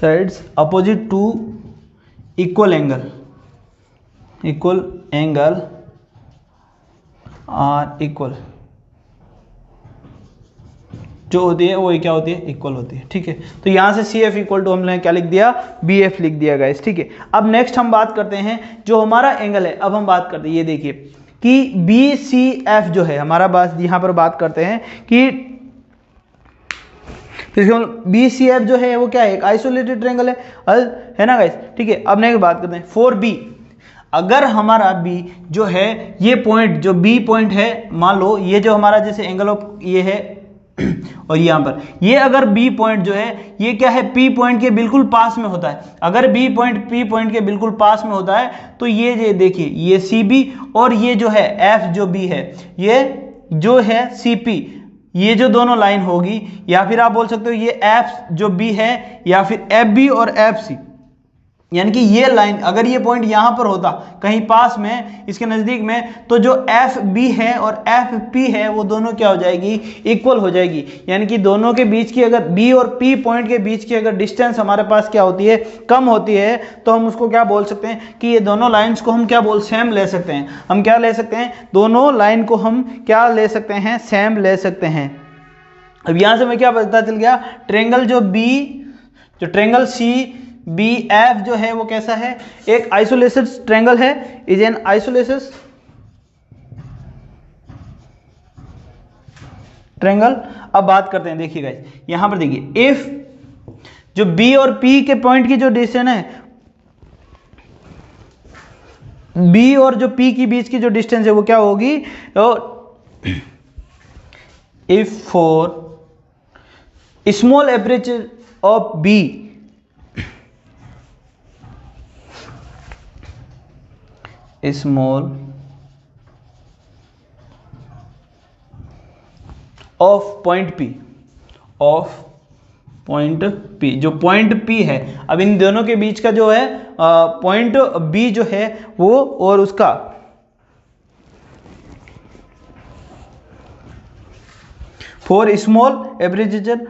sides opposite to equal angle are equal. जो होती है वो क्या होती है, इक्वल होती है। ठीक है, तो यहाँ से सी एफ इक्वल टू हमने क्या लिख दिया, बी एफ लिख दिया गाइस। ठीक है, अब नेक्स्ट हम बात करते हैं जो हमारा एंगल है। अब हम बात करते हैं, ये देखिए कि बी सी एफ जो है हमारा, बस यहाँ पर बात करते हैं कि बी सी एफ जो है वो क्या है, एक आइसोलेटेड ट्रायंगल है ना गाइस। ठीक है, अब नेक्स्ट बात करते हैं फॉर बी। अगर हमारा बी जो है, ये पॉइंट जो बी पॉइंट है, मान लो ये जो हमारा जैसे एंगल ऑफ ये है और यहाँ पर ये अगर बी पॉइंट जो है ये क्या है, पी पॉइंट के बिल्कुल पास में होता है। अगर बी पॉइंट पी पॉइंट के बिल्कुल पास में होता है तो ये देखिए ये सी बी और ये जो है एफ जो बी है, ये जो है सी पी, ये जो दोनों लाइन होगी, या फिर आप बोल सकते हो ये एफ जो बी है, या फिर एफ बी और एफ सी, यानी कि ये लाइन अगर ये पॉइंट यहां पर होता कहीं पास में इसके नजदीक में, तो जो एफ बी है और एफ पी है वो दोनों क्या हो जाएगी, इक्वल हो जाएगी। यानी कि दोनों के बीच की, अगर बी और पी पॉइंट के बीच की अगर डिस्टेंस हमारे पास क्या होती है, कम होती है, तो हम उसको क्या बोल सकते हैं कि ये दोनों लाइन्स को हम क्या बोल, सेम ले सकते हैं। हम क्या ले सकते हैं, दोनों लाइन को हम क्या ले सकते हैं, सेम ले सकते हैं। अब यहां से हमें क्या पता चल गया, ट्रायंगल जो ट्रायंगल सी बी एफ जो है वो कैसा है, एक आइसोलेटेड ट्रायंगल है, इज एन आइसोलेटेड ट्रायंगल। अब बात करते हैं, देखिए गाइस यहां पर देखिए, इफ जो बी और पी के पॉइंट की जो डिस्टेंस है, बी और जो पी के बीच की जो डिस्टेंस है वो क्या होगी, तो if for small aperture of B small of point P जो पॉइंट पी है, अब इन दोनों के बीच का जो है पॉइंट बी जो है वो, और उसका for small aperture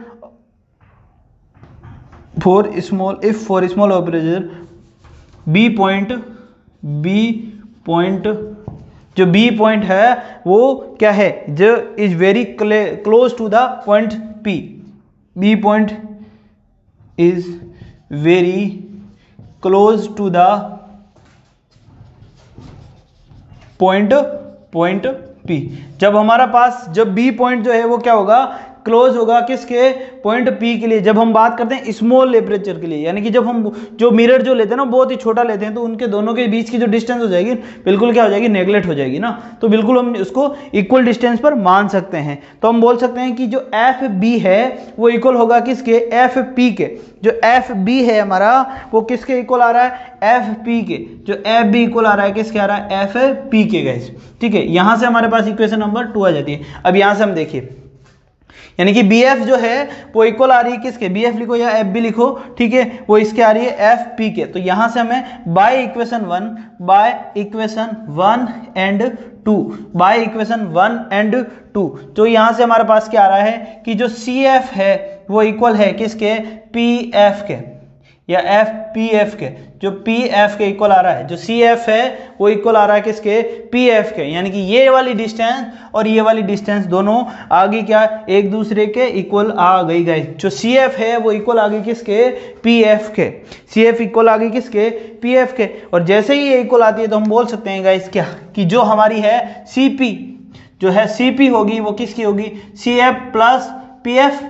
for small aperture B point जो बी पॉइंट है वो क्या है, जो is very close to the point P, B point is very close to the point P. जब हमारा पास जब बी पॉइंट जो है वो क्या होगा, क्लोज होगा किसके, पॉइंट पी के लिए। जब हम बात करते हैं स्मॉल एपरेचर के लिए, यानी कि जब हम जो मिरर जो लेते हैं ना बहुत ही छोटा लेते हैं, तो उनके दोनों के बीच की जो डिस्टेंस हो जाएगी बिल्कुल क्या हो जाएगी, नेगलेक्ट हो जाएगी ना, तो बिल्कुल हम उसको इक्वल डिस्टेंस पर मान सकते हैं। तो हम बोल सकते हैं कि जो एफ बी है वो इक्वल होगा किसके, एफ पी के। जो एफ बी है हमारा वो किसके इक्वल आ रहा है, एफ पी के। जो एफ बी इक्वल आ रहा है किसके आ रहा है, एफ पी के गाइस। ठीक है, यहां से हमारे पास इक्वेशन नंबर 2 आ जाती है। अब यहां से हम देखिए, यानी कि बी एफ जो है वो इक्वल आ रही है किसके, बी एफ लिखो या एफ बी लिखो, ठीक है, वो इसके आ रही है एफ पी के। तो यहां से हमें बाय इक्वेशन 1 एंड 2 तो यहां से हमारे पास क्या आ रहा है कि जो सी एफ है वो इक्वल है किसके, पी एफ के या एफ पी एफ के। जो पी एफ के इक्वल आ रहा है, जो सी एफ है वो इक्वल आ रहा है किसके, पी एफ के। यानी कि ये वाली डिस्टेंस और ये वाली डिस्टेंस दोनों आगे क्या एक दूसरे के इक्वल आ गई गाइस। जो सी एफ है वो इक्वल आ गई किसके, पी एफ के। सी एफ इक्वल आ गई किसके, पी एफ के। और जैसे ही ये इक्वल आती है तो हम बोल सकते हैं गाइस क्या, कि जो हमारी है सी पी जो है सी पी होगी वो किसकी होगी, C F plus P F.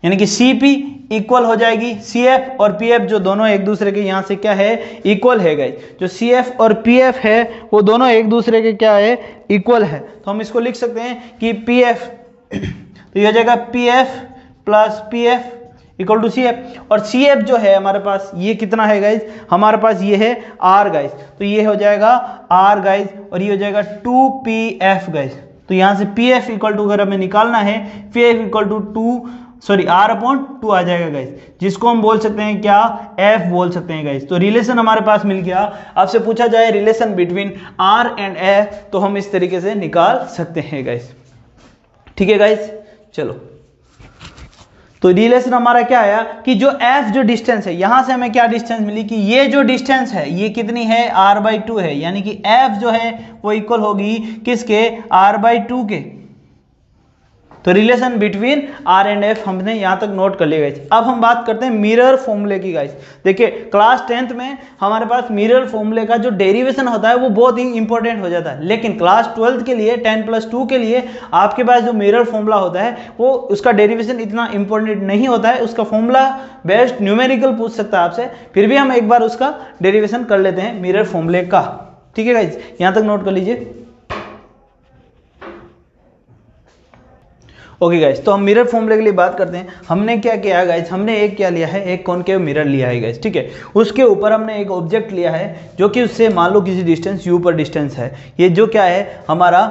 यानी कि सी पी इक्वल हो जाएगी सी एफ और पी एफ, जो दोनों एक दूसरे के यहाँ से क्या है, इक्वल है गाइस। जो सी एफ और पी एफ है वो दोनों एक दूसरे के क्या है, इक्वल है। तो हम इसको लिख सकते हैं कि पी एफ, तो ये हो जाएगा P F plus P F equal to C F. और सी एफ जो है हमारे पास ये कितना है गाइज, हमारे पास ये है आर गाइज, तो ये हो जाएगा आर गाइज और ये हो जाएगा 2pf गाइज। तो यहाँ से pf इक्वल टू अगर हमें निकालना है, pf इक्वल टू r/2 आ जाएगा गाइज, जिसको हम बोल सकते हैं क्या, f बोल सकते हैं गाइज। तो रिलेशन हमारे पास मिल गया। आपसे पूछा जाए relation between r and f तो हम इस तरीके से निकाल सकते हैं गाइज। ठीक है गाइज, चलो तो रिलेशन हमारा क्या आया कि जो f जो डिस्टेंस है, यहां से हमें क्या डिस्टेंस मिली कि ये जो डिस्टेंस है ये कितनी है, r/2 है। यानी कि f जो है वो इक्वल होगी किसके, r/2 के। तो relation between R and F हमने यहाँ तक नोट कर लिया गाइस। अब हम बात करते हैं मिरर फॉर्मूले की गाइस। देखिए क्लास 10th में हमारे पास मिरर फॉर्मूले का जो डेरिवेशन होता है वो बहुत ही इंपॉर्टेंट हो जाता है, लेकिन क्लास 12th के लिए 10+2 के लिए आपके पास जो मिरर फॉर्मूला होता है वो उसका डेरिवेशन इतना इंपॉर्टेंट नहीं होता है। उसका फॉर्मूला बेस्ट न्यूमेरिकल पूछ सकता है आपसे, फिर भी हम एक बार उसका डेरिवेशन कर लेते हैं मिरर फॉर्मूले का। ठीक है गाइस, यहाँ तक नोट कर लीजिए। ओके गाइस, तो हम मिरर फॉर्मूले के लिए बात करते हैं। हमने क्या किया गाइस, हमने एक क्या लिया है, एक कॉनकेव मिरर लिया है गाइस। ठीक है, उसके ऊपर हमने एक ऑब्जेक्ट लिया है जो कि उससे मान लो किसी डिस्टेंस u पर डिस्टेंस है। ये जो क्या है हमारा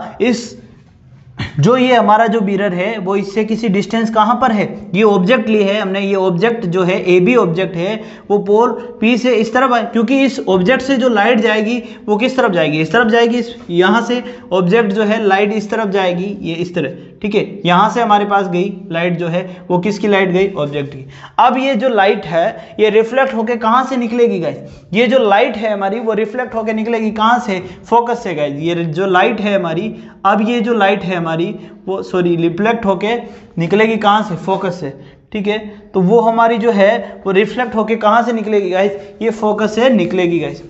जो ये हमारा जो मिरर है वो इससे किसी डिस्टेंस कहाँ पर है, ये ऑब्जेक्ट लिए है हमने। ये ऑब्जेक्ट जो है ए बी ऑब्जेक्ट है वो पोल P से इस तरफ है, क्योंकि इस ऑब्जेक्ट से जो लाइट जाएगी वो किस तरफ जाएगी, इस तरफ जाएगी। यहाँ से ऑब्जेक्ट जो है लाइट इस तरफ जाएगी, ये इस तरह। ठीक है, यहाँ से हमारे पास गई लाइट जो है वो किसकी लाइट गई, ऑब्जेक्ट की। अब ये जो लाइट है ये रिफ्लेक्ट होके कहाँ से निकलेगी गाइस, ये जो लाइट है हमारी वो रिफ्लेक्ट होके निकलेगी कहाँ से, फोकस से गाइस। ये जो लाइट है हमारी, अब ये जो लाइट है हमारी वो रिफ्लेक्ट होके निकलेगी कहाँ से, फोकस से। ठीक है, तो वो हमारी जो है वो रिफ्लेक्ट होके कहाँ से निकलेगी गाइस, ये फोकस से निकलेगी गाइस।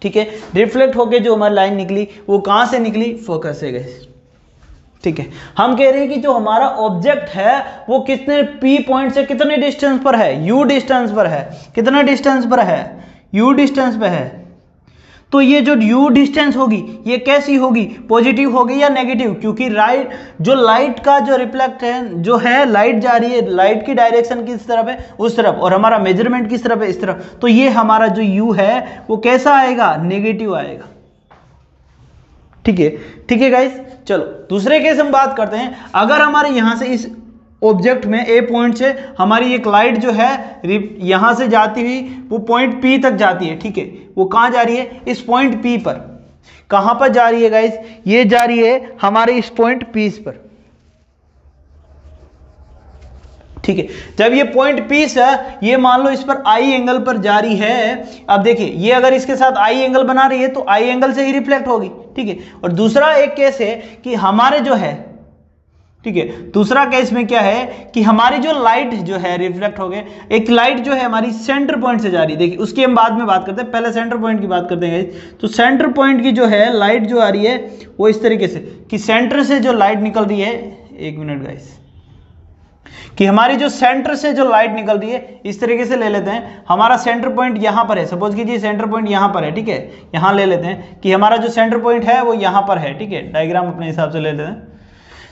ठीक है, रिफ्लेक्ट होके जो हमारी लाइन निकली वो कहाँ से निकली, फोकस से गाइस। ठीक है, हम कह रहे हैं कि जो हमारा ऑब्जेक्ट है वो कितने P पॉइंट से कितने डिस्टेंस पर है, U डिस्टेंस पर है। कितना डिस्टेंस पर है, U डिस्टेंस पे है। तो ये जो U डिस्टेंस होगी ये कैसी होगी, पॉजिटिव होगी या नेगेटिव, क्योंकि जो लाइट का जो रिफ्लेक्ट है जो है, लाइट जा रही है, लाइट की डायरेक्शन किस तरफ है, उस तरफ, और हमारा मेजरमेंट किस तरफ है, इस तरफ। तो ये हमारा जो U है वो कैसा आएगा, नेगेटिव आएगा। ठीक है, ठीक है गाइस। चलो दूसरे केस हम बात करते हैं। अगर हमारे यहां से इस ऑब्जेक्ट में ए पॉइंट से हमारी एक लाइट जो है यहां से जाती हुई वो पॉइंट P तक जाती है। ठीक है, वो कहां जा रही है, इस पॉइंट P पर। कहां पर जा रही है गाइस, ये जा रही है हमारे इस पॉइंट P पर। ठीक है, जब ये पॉइंट P से ये मान लो इस पर आई एंगल पर जा रही है। अब देखिए ये अगर इसके साथ आई एंगल बना रही है तो आई एंगल से ही रिफ्लेक्ट होगी। ठीक है, और दूसरा एक केस है कि हमारे जो है, ठीक है, दूसरा केस में क्या है कि हमारी जो लाइट जो है रिफ्लेक्ट हो गए, एक लाइट जो है हमारी सेंटर पॉइंट से जा रही है। देखिए उसकी हम बाद में बात करते हैं, पहले सेंटर पॉइंट की बात करते हैं। तो सेंटर पॉइंट की जो है लाइट जो आ रही है वो इस तरीके से कि सेंटर से जो लाइट निकल रही है, एक मिनट गाइस, कि हमारी जो सेंटर से जो लाइट निकल रही है इस तरीके से ले लेते हैं। हमारा सेंटर पॉइंट यहां पर है, सपोज कीजिए सेंटर पॉइंट यहां पर है। ठीक है, यहां ले लेते हैं कि हमारा जो सेंटर पॉइंट है वो यहां पर है। ठीक है, डायग्राम अपने हिसाब से ले लेते हैं।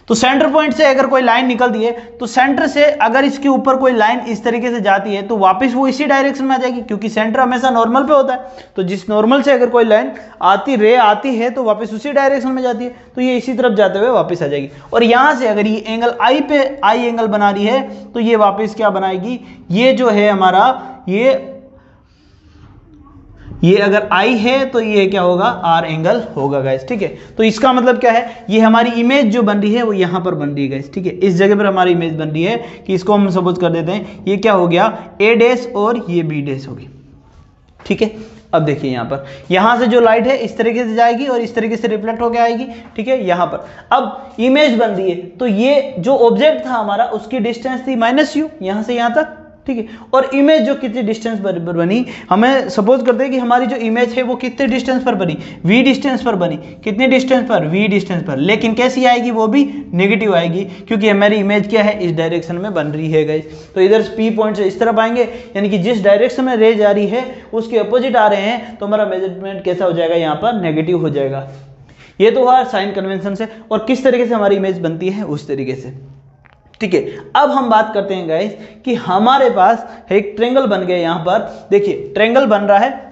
तो सेंटर पॉइंट से अगर कोई लाइन निकलती है तो सेंटर से अगर इसके ऊपर कोई लाइन इस तरीके से जाती है तो वापस वो इसी डायरेक्शन में आ जाएगी, क्योंकि सेंटर हमेशा नॉर्मल पे होता है। तो जिस नॉर्मल से अगर कोई लाइन आती है तो वापस उसी डायरेक्शन में जाती है, तो ये इसी तरफ जाते हुए वापस आ जाएगी। और यहां से अगर ये एंगल आई पे आई एंगल बना रही है तो ये वापस क्या बनाएगी, ये जो है हमारा ये अगर I है तो ये क्या होगा, R एंगल होगा गाइस। ठीक है, तो इसका मतलब क्या है, ये हमारी इमेज जो बन रही है वो यहां पर बन रही है गाइस। ठीक है, इस जगह पर हमारी इमेज बन रही है कि इसको हम सपोज कर देते हैं ये क्या हो गया, A डैश और ये B डैश होगी। ठीक है, अब देखिए यहां से जो लाइट है इस तरीके से जाएगी और इस तरीके से रिफ्लेक्ट होकर आएगी। ठीक है, यहां पर अब इमेज बन रही है, तो ये जो ऑब्जेक्ट था हमारा उसकी डिस्टेंस थी -u यहां से यहां तक। ठीक है, और इमेज जो कितनी डिस्टेंस पर बनी, हमें सपोज करते हैं कि हमारी जो इमेज है वो कितने डिस्टेंस पर बनी, v डिस्टेंस पर बनी। कितने डिस्टेंस पर, v डिस्टेंस पर। लेकिन कैसी आएगी, वो भी नेगेटिव आएगी, क्योंकि हमारी इमेज क्या है, इस डायरेक्शन में बन रही है गाइस। तो इधर P पॉइंट से इस तरफ आएंगे, यानी कि जिस डायरेक्शन में रे जा रही है उसके अपोजिट आ रहे हैं, तो हमारा मेजरमेंट कैसा हो जाएगा, यहाँ पर नेगेटिव हो जाएगा। ये तो हुआ साइन कन्वेंशन से, और किस तरीके से हमारी इमेज बनती है उस तरीके से। ठीक है, अब हम बात करते हैं गाइस कि हमारे पास एक ट्रायंगल बन गया। यहां पर देखिए ट्रायंगल बन रहा है,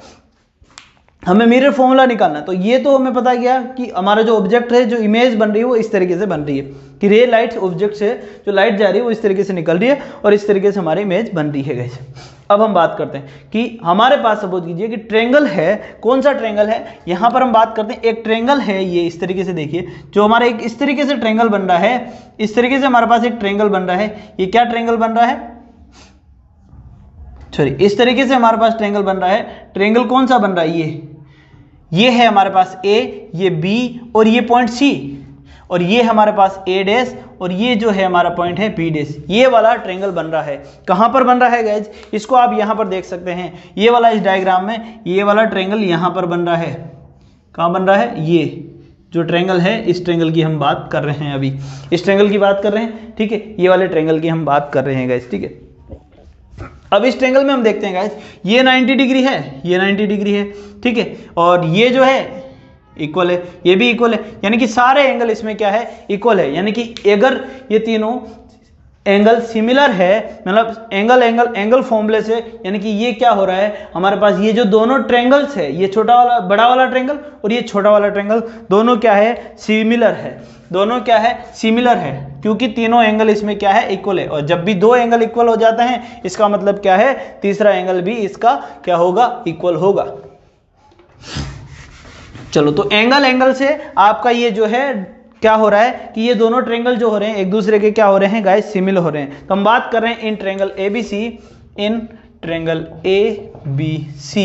हमें मिरर फॉर्मूला निकालना है। तो ये तो हमें पता गया कि हमारा जो ऑब्जेक्ट है, जो इमेज बन रही है वो इस तरीके से बन रही है कि रे लाइट ऑब्जेक्ट से जो लाइट जा रही है वो इस तरीके से निकल रही है और इस तरीके से हमारी इमेज बन रही है गाइस। अब हम बात करते हैं कि हमारे पास सपोज कीजिए कि ट्रायंगल है। कौन सा ट्रायंगल है, यहां पर हम बात करते हैं एक ट्रायंगल है, ये इस तरीके से देखिए, जो हमारा एक इस तरीके से ट्रायंगल बन रहा है, इस तरीके से हमारे पास एक ट्रायंगल बन रहा है। ये क्या ट्रायंगल बन रहा है, सॉरी, इस तरीके से हमारे पास ट्रायंगल बन रहा है। ट्रायंगल कौन सा बन रहा है, ये है हमारे पास A, ये B और ये पॉइंट C, और ये हमारे पास A डैश और ये जो है हमारा पॉइंट है बी डैश, ये वाला ट्रायंगल बन रहा है। कहाँ पर बन रहा है गाइज, इसको आप यहाँ पर देख सकते हैं, ये वाला इस डायग्राम में ये वाला ट्रायंगल यहाँ पर बन रहा है। कहाँ बन रहा है, ये जो ट्रायंगल है इस ट्रायंगल की हम बात कर रहे हैं, अभी इस ट्रायंगल की बात कर रहे हैं, ठीक है, ये वाले ट्रायंगल की हम बात कर रहे हैं गाइज, ठीक है। अब इस ट्रायंगल में हम देखते हैं गाइज, ये 90 डिग्री है, ये 90 डिग्री है, ठीक है, और ये जो है इक्वल है, ये भी इक्वल है, यानी कि सारे एंगल इसमें क्या है, इक्वल है। यानी कि अगर ये तीनों एंगल सिमिलर है, मतलब एंगल एंगल एंगल फॉर्मूले से, यानी कि ये क्या हो रहा है हमारे पास, ये जो दोनों ट्रायंगल्स है, ये छोटा वाला बड़ा वाला ट्रायंगल और ये छोटा वाला ट्रायंगल, दोनों क्या है, सिमिलर है, दोनों क्या है, सिमिलर है, क्योंकि तीनों एंगल इसमें क्या है, इक्वल है। और जब भी दो एंगल इक्वल हो जाते हैं इसका मतलब क्या है, तीसरा एंगल भी इसका क्या होगा, इक्वल होगा। चलो, तो एंगल एंगल से आपका ये जो है क्या हो रहा है कि ये दोनों ट्रायंगल जो हो रहे हैं एक दूसरे के क्या हो रहे हैं गाइस, सिमिलर हो रहे हैं। तो हम बात कर रहे हैं in triangle ABC, in triangle ABC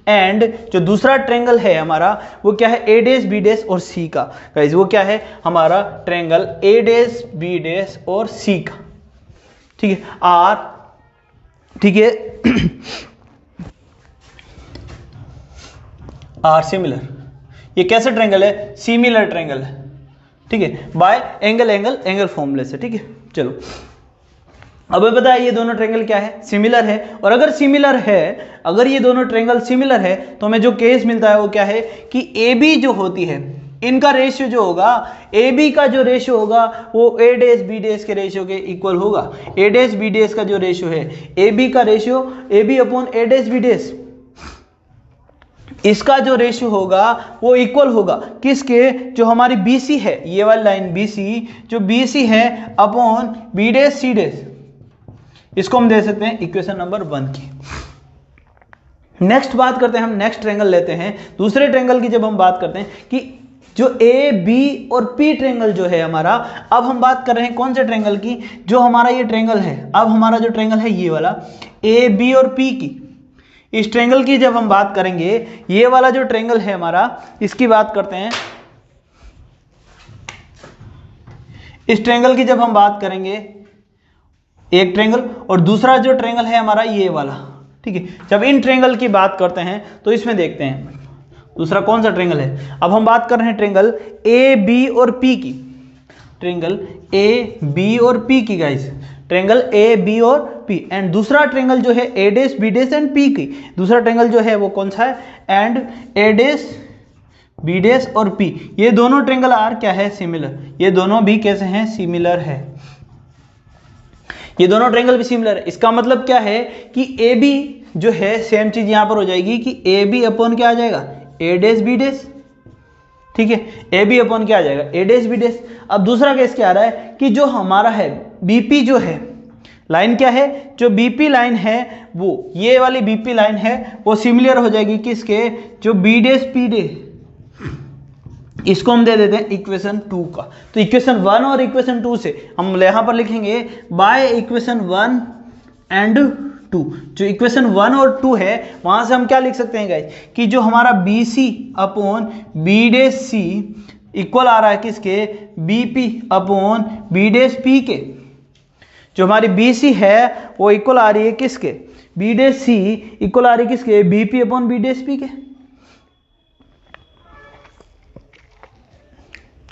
and जो दूसरा ट्रायंगल है हमारा वो क्या है, A डैश B डैश और C का। गाइस वो क्या है हमारा triangle A dash B dash और C का, ठीक है, R, ठीक है, R सिमिलर, ये कैसा ट्रायंगल है, सिमिलर ट्रायंगल है, ठीक है, बाय एंगल एंगल एंगल फॉर्मूले से, ठीक है। चलो, अब पता है ये दोनों ट्रायंगल क्या है, सिमिलर है, और अगर सिमिलर है, अगर ये दोनों ट्रायंगल सिमिलर है तो हमें जो केस मिलता है वो क्या है कि AB जो होती है, इनका रेशियो जो होगा, AB का जो रेशियो होगा वो A डैश B डैश के रेशियो के इक्वल होगा। A डैश B डैश का जो रेशियो है, AB का ratio AB upon A dash B dash, इसका जो रेशियो होगा वो इक्वल होगा किसके, जो हमारी BC है, ये वाली लाइन BC, जो BC है upon B dash C dash, इसको हम दे सकते हैं इक्वेशन नंबर 1 की। नेक्स्ट बात करते हैं हम, नेक्स्ट ट्रायंगल लेते हैं, दूसरे ट्रायंगल की जब हम बात करते हैं कि जो A, B और P ट्रायंगल जो है हमारा, अब हम बात कर रहे हैं कौन से ट्रायंगल की, जो हमारा ये ट्रायंगल है, अब हमारा जो ट्रायंगल है ये वाला A, B और P की, इस ट्रायंगल की जब हम बात करेंगे, ये वाला जो ट्रायंगल है हमारा, इसकी बात करते हैं, इस ट्रायंगल की जब हम बात करेंगे, एक ट्रायंगल और दूसरा जो ट्रायंगल है हमारा ये वाला, ठीक है। जब इन ट्रायंगल की बात करते हैं तो इसमें देखते हैं दूसरा कौन सा ट्रायंगल है। अब हम बात कर रहे हैं ट्रायंगल A, B और P की, ट्रायंगल A, B और P की गाइस, ट्रायंगल A, B और P, एंड दूसरा ट्रायंगल जो है A dash B dash and P की, दूसरा ट्रायंगल जो है वो कौन सा है, and A dash B dash और P, ये दोनों ट्रायंगल आर क्या है, सिमिलर, ये दोनों भी कैसे हैं, सिमिलर है, ये दोनों ट्रायंगल भी सिमिलर है। इसका मतलब क्या है कि AB जो है सेम चीज यहां पर हो जाएगी कि AB अपॉन क्या आ जाएगा, A डैश B डैश, ठीक है, AB अपॉन क्या आ जाएगा, A डैश B डैश। अब दूसरा केस क्या आ रहा है कि जो हमारा है BP जो है लाइन क्या है, जो BP लाइन है वो, ये वाली BP लाइन है वो सिमिलर हो जाएगी किसके, जो B डैश P डैश, इसको हम दे देते हैं इक्वेशन 2 का। तो इक्वेशन 1 और इक्वेशन 2 से हम यहां पर लिखेंगे बाय इक्वेशन 1 एंड 2। जो इक्वेशन 1 और 2 है वहां से हम क्या लिख सकते हैं गाइस कि जो हमारा BC upon B dash C equal आ रहा है किसके, BP upon B dash P के, जो हमारी BC है वो इक्वल आ रही है किसके, B डैश C इक्वल आ रही है किसके, BP upon B dash P के,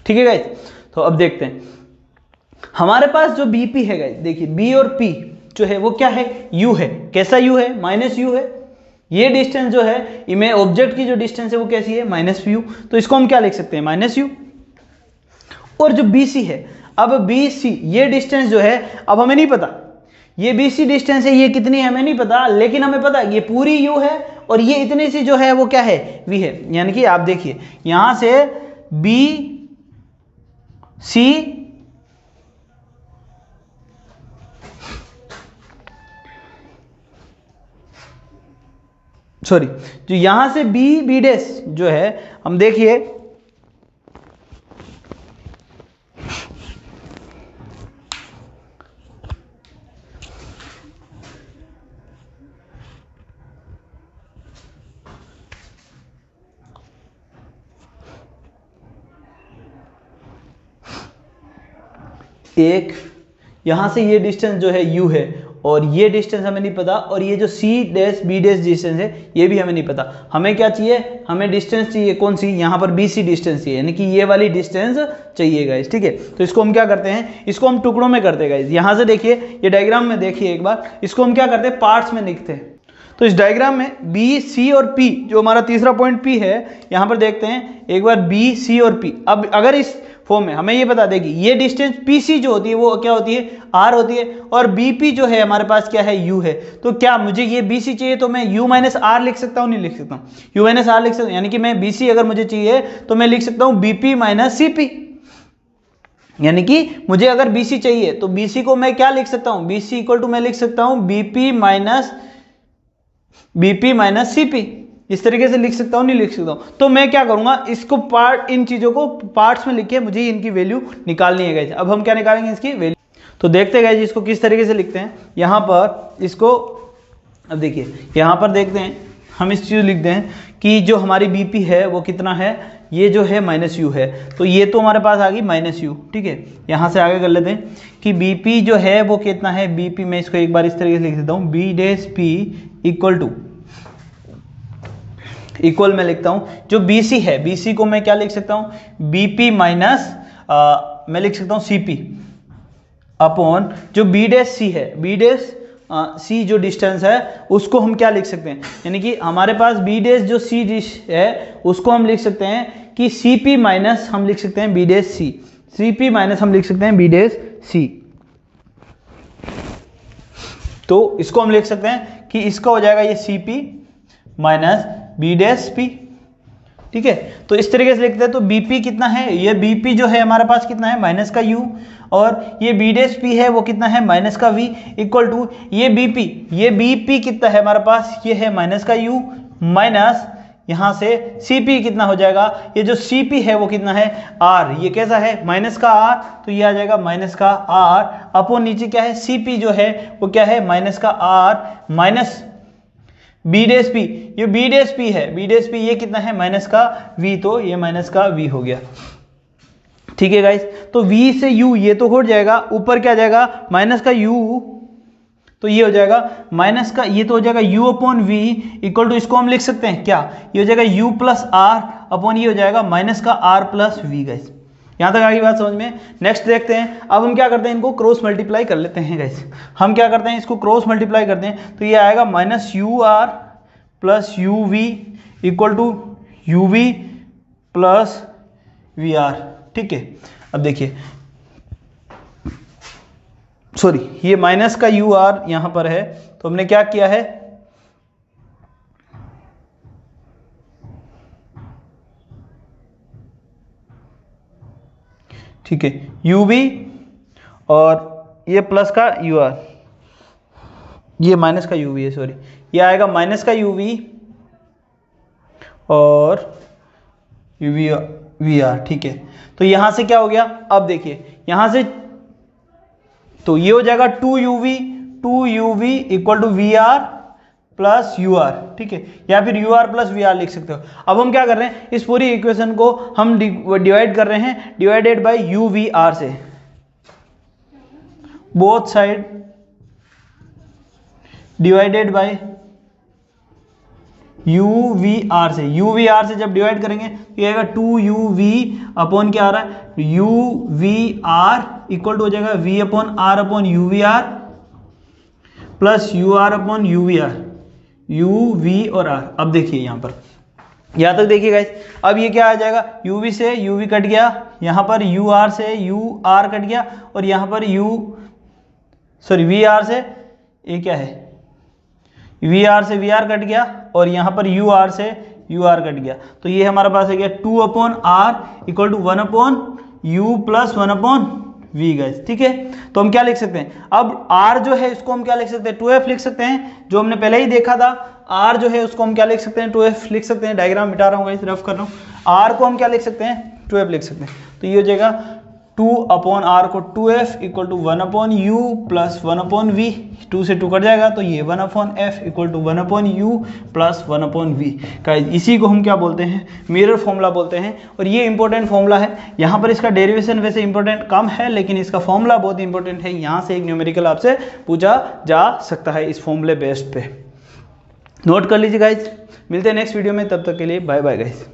ठीक है गाइस। तो अब देखते हैं हमारे पास जो BP है गाइस, देखिए B और P जो है वो क्या है, U है, कैसा U है, माइनस U है, ये डिस्टेंस जो है इमेज ऑब्जेक्ट की जो डिस्टेंस है वो कैसी है, माइनस U, तो इसको हम क्या लिख सकते हैं, माइनस U। और जो BC है, अब BC ये डिस्टेंस जो है, अब हमें नहीं पता ये BC डिस्टेंस है ये कितनी है हमें नहीं पता, लेकिन हमें पता है ये पूरी U है और ये इतनी सी जो है वो क्या है, V है। यानी कि आप देखिए यहां से BC सॉरी, जो यहां से B डैश जो है, हम देखिए एक, यहाँ से ये डिस्टेंस जो है u है और ये डिस्टेंस हमें नहीं पता, और ये जो c dash b dash distance है ये भी हमें नहीं पता। हमें क्या चाहिए, हमें डिस्टेंस चाहिए कौन सी, यहाँ पर BC डिस्टेंस चाहिए, यानी कि ये वाली डिस्टेंस चाहिए गाइस, ठीक है। तो इसको हम क्या करते हैं, इसको हम टुकड़ों में करते हैं गाइस। यहाँ से देखिए, ये डायग्राम में देखिए एक बार, इसको हम क्या करते हैं, पार्ट्स में लिखते हैं। तो इस डायग्राम में B, C और P, जो हमारा तीसरा पॉइंट P है, यहाँ पर देखते हैं एक बार B, C और P। अब अगर इस फॉर्म में हमें ये बता देगी ये डिस्टेंस PC जो होती है वो क्या होती है, R होती है, और BP जो है हमारे पास क्या है, U है। तो क्या मुझे ये BC चाहिए तो मैं U माइनस R लिख सकता हूँ, नहीं लिख सकता हूँ, U माइनस R लिख सकता हूँ, यानी कि मैं BC अगर मुझे चाहिए तो मैं लिख सकता हूँ BP माइनस CP। यानी कि मुझे अगर BC चाहिए तो BC को मैं क्या लिख सकता हूँ, BC इक्वल टू मैं लिख सकता हूँ BP माइनस CP। इस तरीके से लिख सकता हूँ, नहीं लिख सकता हूँ। तो मैं क्या करूंगा, इसको इन चीजों को पार्ट्स में लिख के मुझे इनकी वैल्यू निकालनी है गाइस। अब हम क्या निकालेंगे, इसकी वैल्यू। तो देखते हैं गाइस इसको किस तरीके से लिखते हैं। यहाँ पर इसको, अब देखिए यहाँ पर देखते हैं, हम इस चीज लिखते हैं कि जो हमारी BP है वो कितना है, ये जो है -u है। तो ये तो हमारे पास आ गई -u, ठीक है। यहाँ से आगे कर लेते हैं कि BP जो है वो कितना है, BP मैं इसको एक बार इस तरीके से लिख देता हूँ, B dash P equal to, equal में लिखता हूं जो BC है, BC को मैं क्या लिख सकता हूं, BP माइनस मैं लिख सकता हूं CP अपॉन जो B डैश C है, B डैश C जो डिस्टेंस है उसको हम क्या लिख सकते हैं, यानी कि हमारे पास B डैश जो C है उसको हम लिख सकते हैं कि CP माइनस हम लिख सकते हैं B dash C, CP minus हम लिख सकते हैं B डैश C। तो इसको हम लिख सकते हैं कि इसका हो जाएगा ये CP minus B dash P, ठीक है। तो इस तरीके से लिखते हैं। तो BP कितना है, ये BP जो है हमारे पास कितना है, माइनस का U, और ये B डैश P है वो कितना है, माइनस का V, इक्वल टू ये BP कितना है हमारे पास, ये है माइनस का U माइनस यहाँ से CP कितना हो जाएगा, ये जो CP है वो कितना है R, ये कैसा है, माइनस का R, तो ये आ जाएगा माइनस का R अपॉन नीचे क्या है, CP जो है वो क्या है, माइनस का R minus B dash P, ये B डैश P है, B डैश P ये कितना है, माइनस का V, तो ये माइनस का V हो गया, ठीक है गाइस। तो V से U ये तो हो जाएगा, ऊपर क्या जाएगा, माइनस का U, तो ये हो जाएगा माइनस का, ये तो हो जाएगा U upon V equal to, इसको हम लिख सकते हैं क्या, ये हो जाएगा U प्लस R अपॉन ये हो जाएगा माइनस का R प्लस V गाइस। यहाँ तक आगे बात समझ में। नेक्स्ट देखते हैं, अब हम क्या करते हैं, इनको क्रॉस मल्टीप्लाई कर लेते हैं गाइस। हम क्या करते हैं, इसको क्रॉस मल्टीप्लाई करते हैं, तो ये आएगा minus UR plus UV equal to UV plus VR, ठीक है। अब देखिए, सॉरी ये माइनस का UR यहाँ पर है, तो हमने क्या किया है, ठीक है, UV और ये प्लस का UR, ये माइनस का UV है, सॉरी ये आएगा माइनस का UV और VR, ठीक है। तो यहां से क्या हो गया, अब देखिए यहां से, तो ये हो जाएगा 2UV equal to VR plus UR, ठीक है, या फिर UR प्लस VR लिख सकते हो। अब हम क्या कर रहे हैं, इस पूरी इक्वेशन को हम डिवाइड कर रहे हैं, डिवाइडेड बाय UVR से, both side divided by UVR से, UVR से जब डिवाइड करेंगे तो ये आएगा 2UV अपॉन क्या आ रहा है, UVR इक्वल टू हो जाएगा V upon R upon UVR plus UR upon UVR, UV और R। अब देखिए यहाँ पर, यहाँ तक देखिए गाइस, अब ये क्या आ जाएगा, UV से UV कट गया, यहाँ पर UR से UR कट गया, और यहाँ पर VR से ये क्या है, VR से VR कट गया, और यहाँ पर UR से UR कट गया। तो ये हमारे पास है गया 2 upon R equal to 1 upon U plus 1 upon V guys, ठीक है। तो हम क्या लिख सकते हैं, अब R जो है इसको हम क्या लिख सकते हैं, 2F लिख सकते हैं, जो हमने पहले ही देखा था। R जो है उसको हम क्या लिख सकते हैं, 2F लिख सकते हैं। डायग्राम मिटा रहा हूँ गाइस, रफ कर रहा हूँ। R को हम क्या लिख सकते हैं, 2F लिख सकते हैं। तो ये हो जाएगा 2/r को 2f equal to 1/u plus 1/v, 2 से 2 कट जाएगा तो ये 1/f equal to 1/u plus 1/v का, इसी को हम क्या बोलते हैं, मिरर फॉर्मूला बोलते हैं। और ये इंपॉर्टेंट फॉर्मूला है, यहाँ पर इसका डेरिवेशन वैसे इंपॉर्टेंट कम है, लेकिन इसका फॉर्मूला बहुत इंपॉर्टेंट है। यहाँ से एक न्यूमेरिकल आपसे पूछा जा सकता है इस फॉर्मूले बेस्ड पे, नोट कर लीजिए गाइज। मिलते हैं नेक्स्ट वीडियो में, तब तक के लिए बाय बाय गाइज।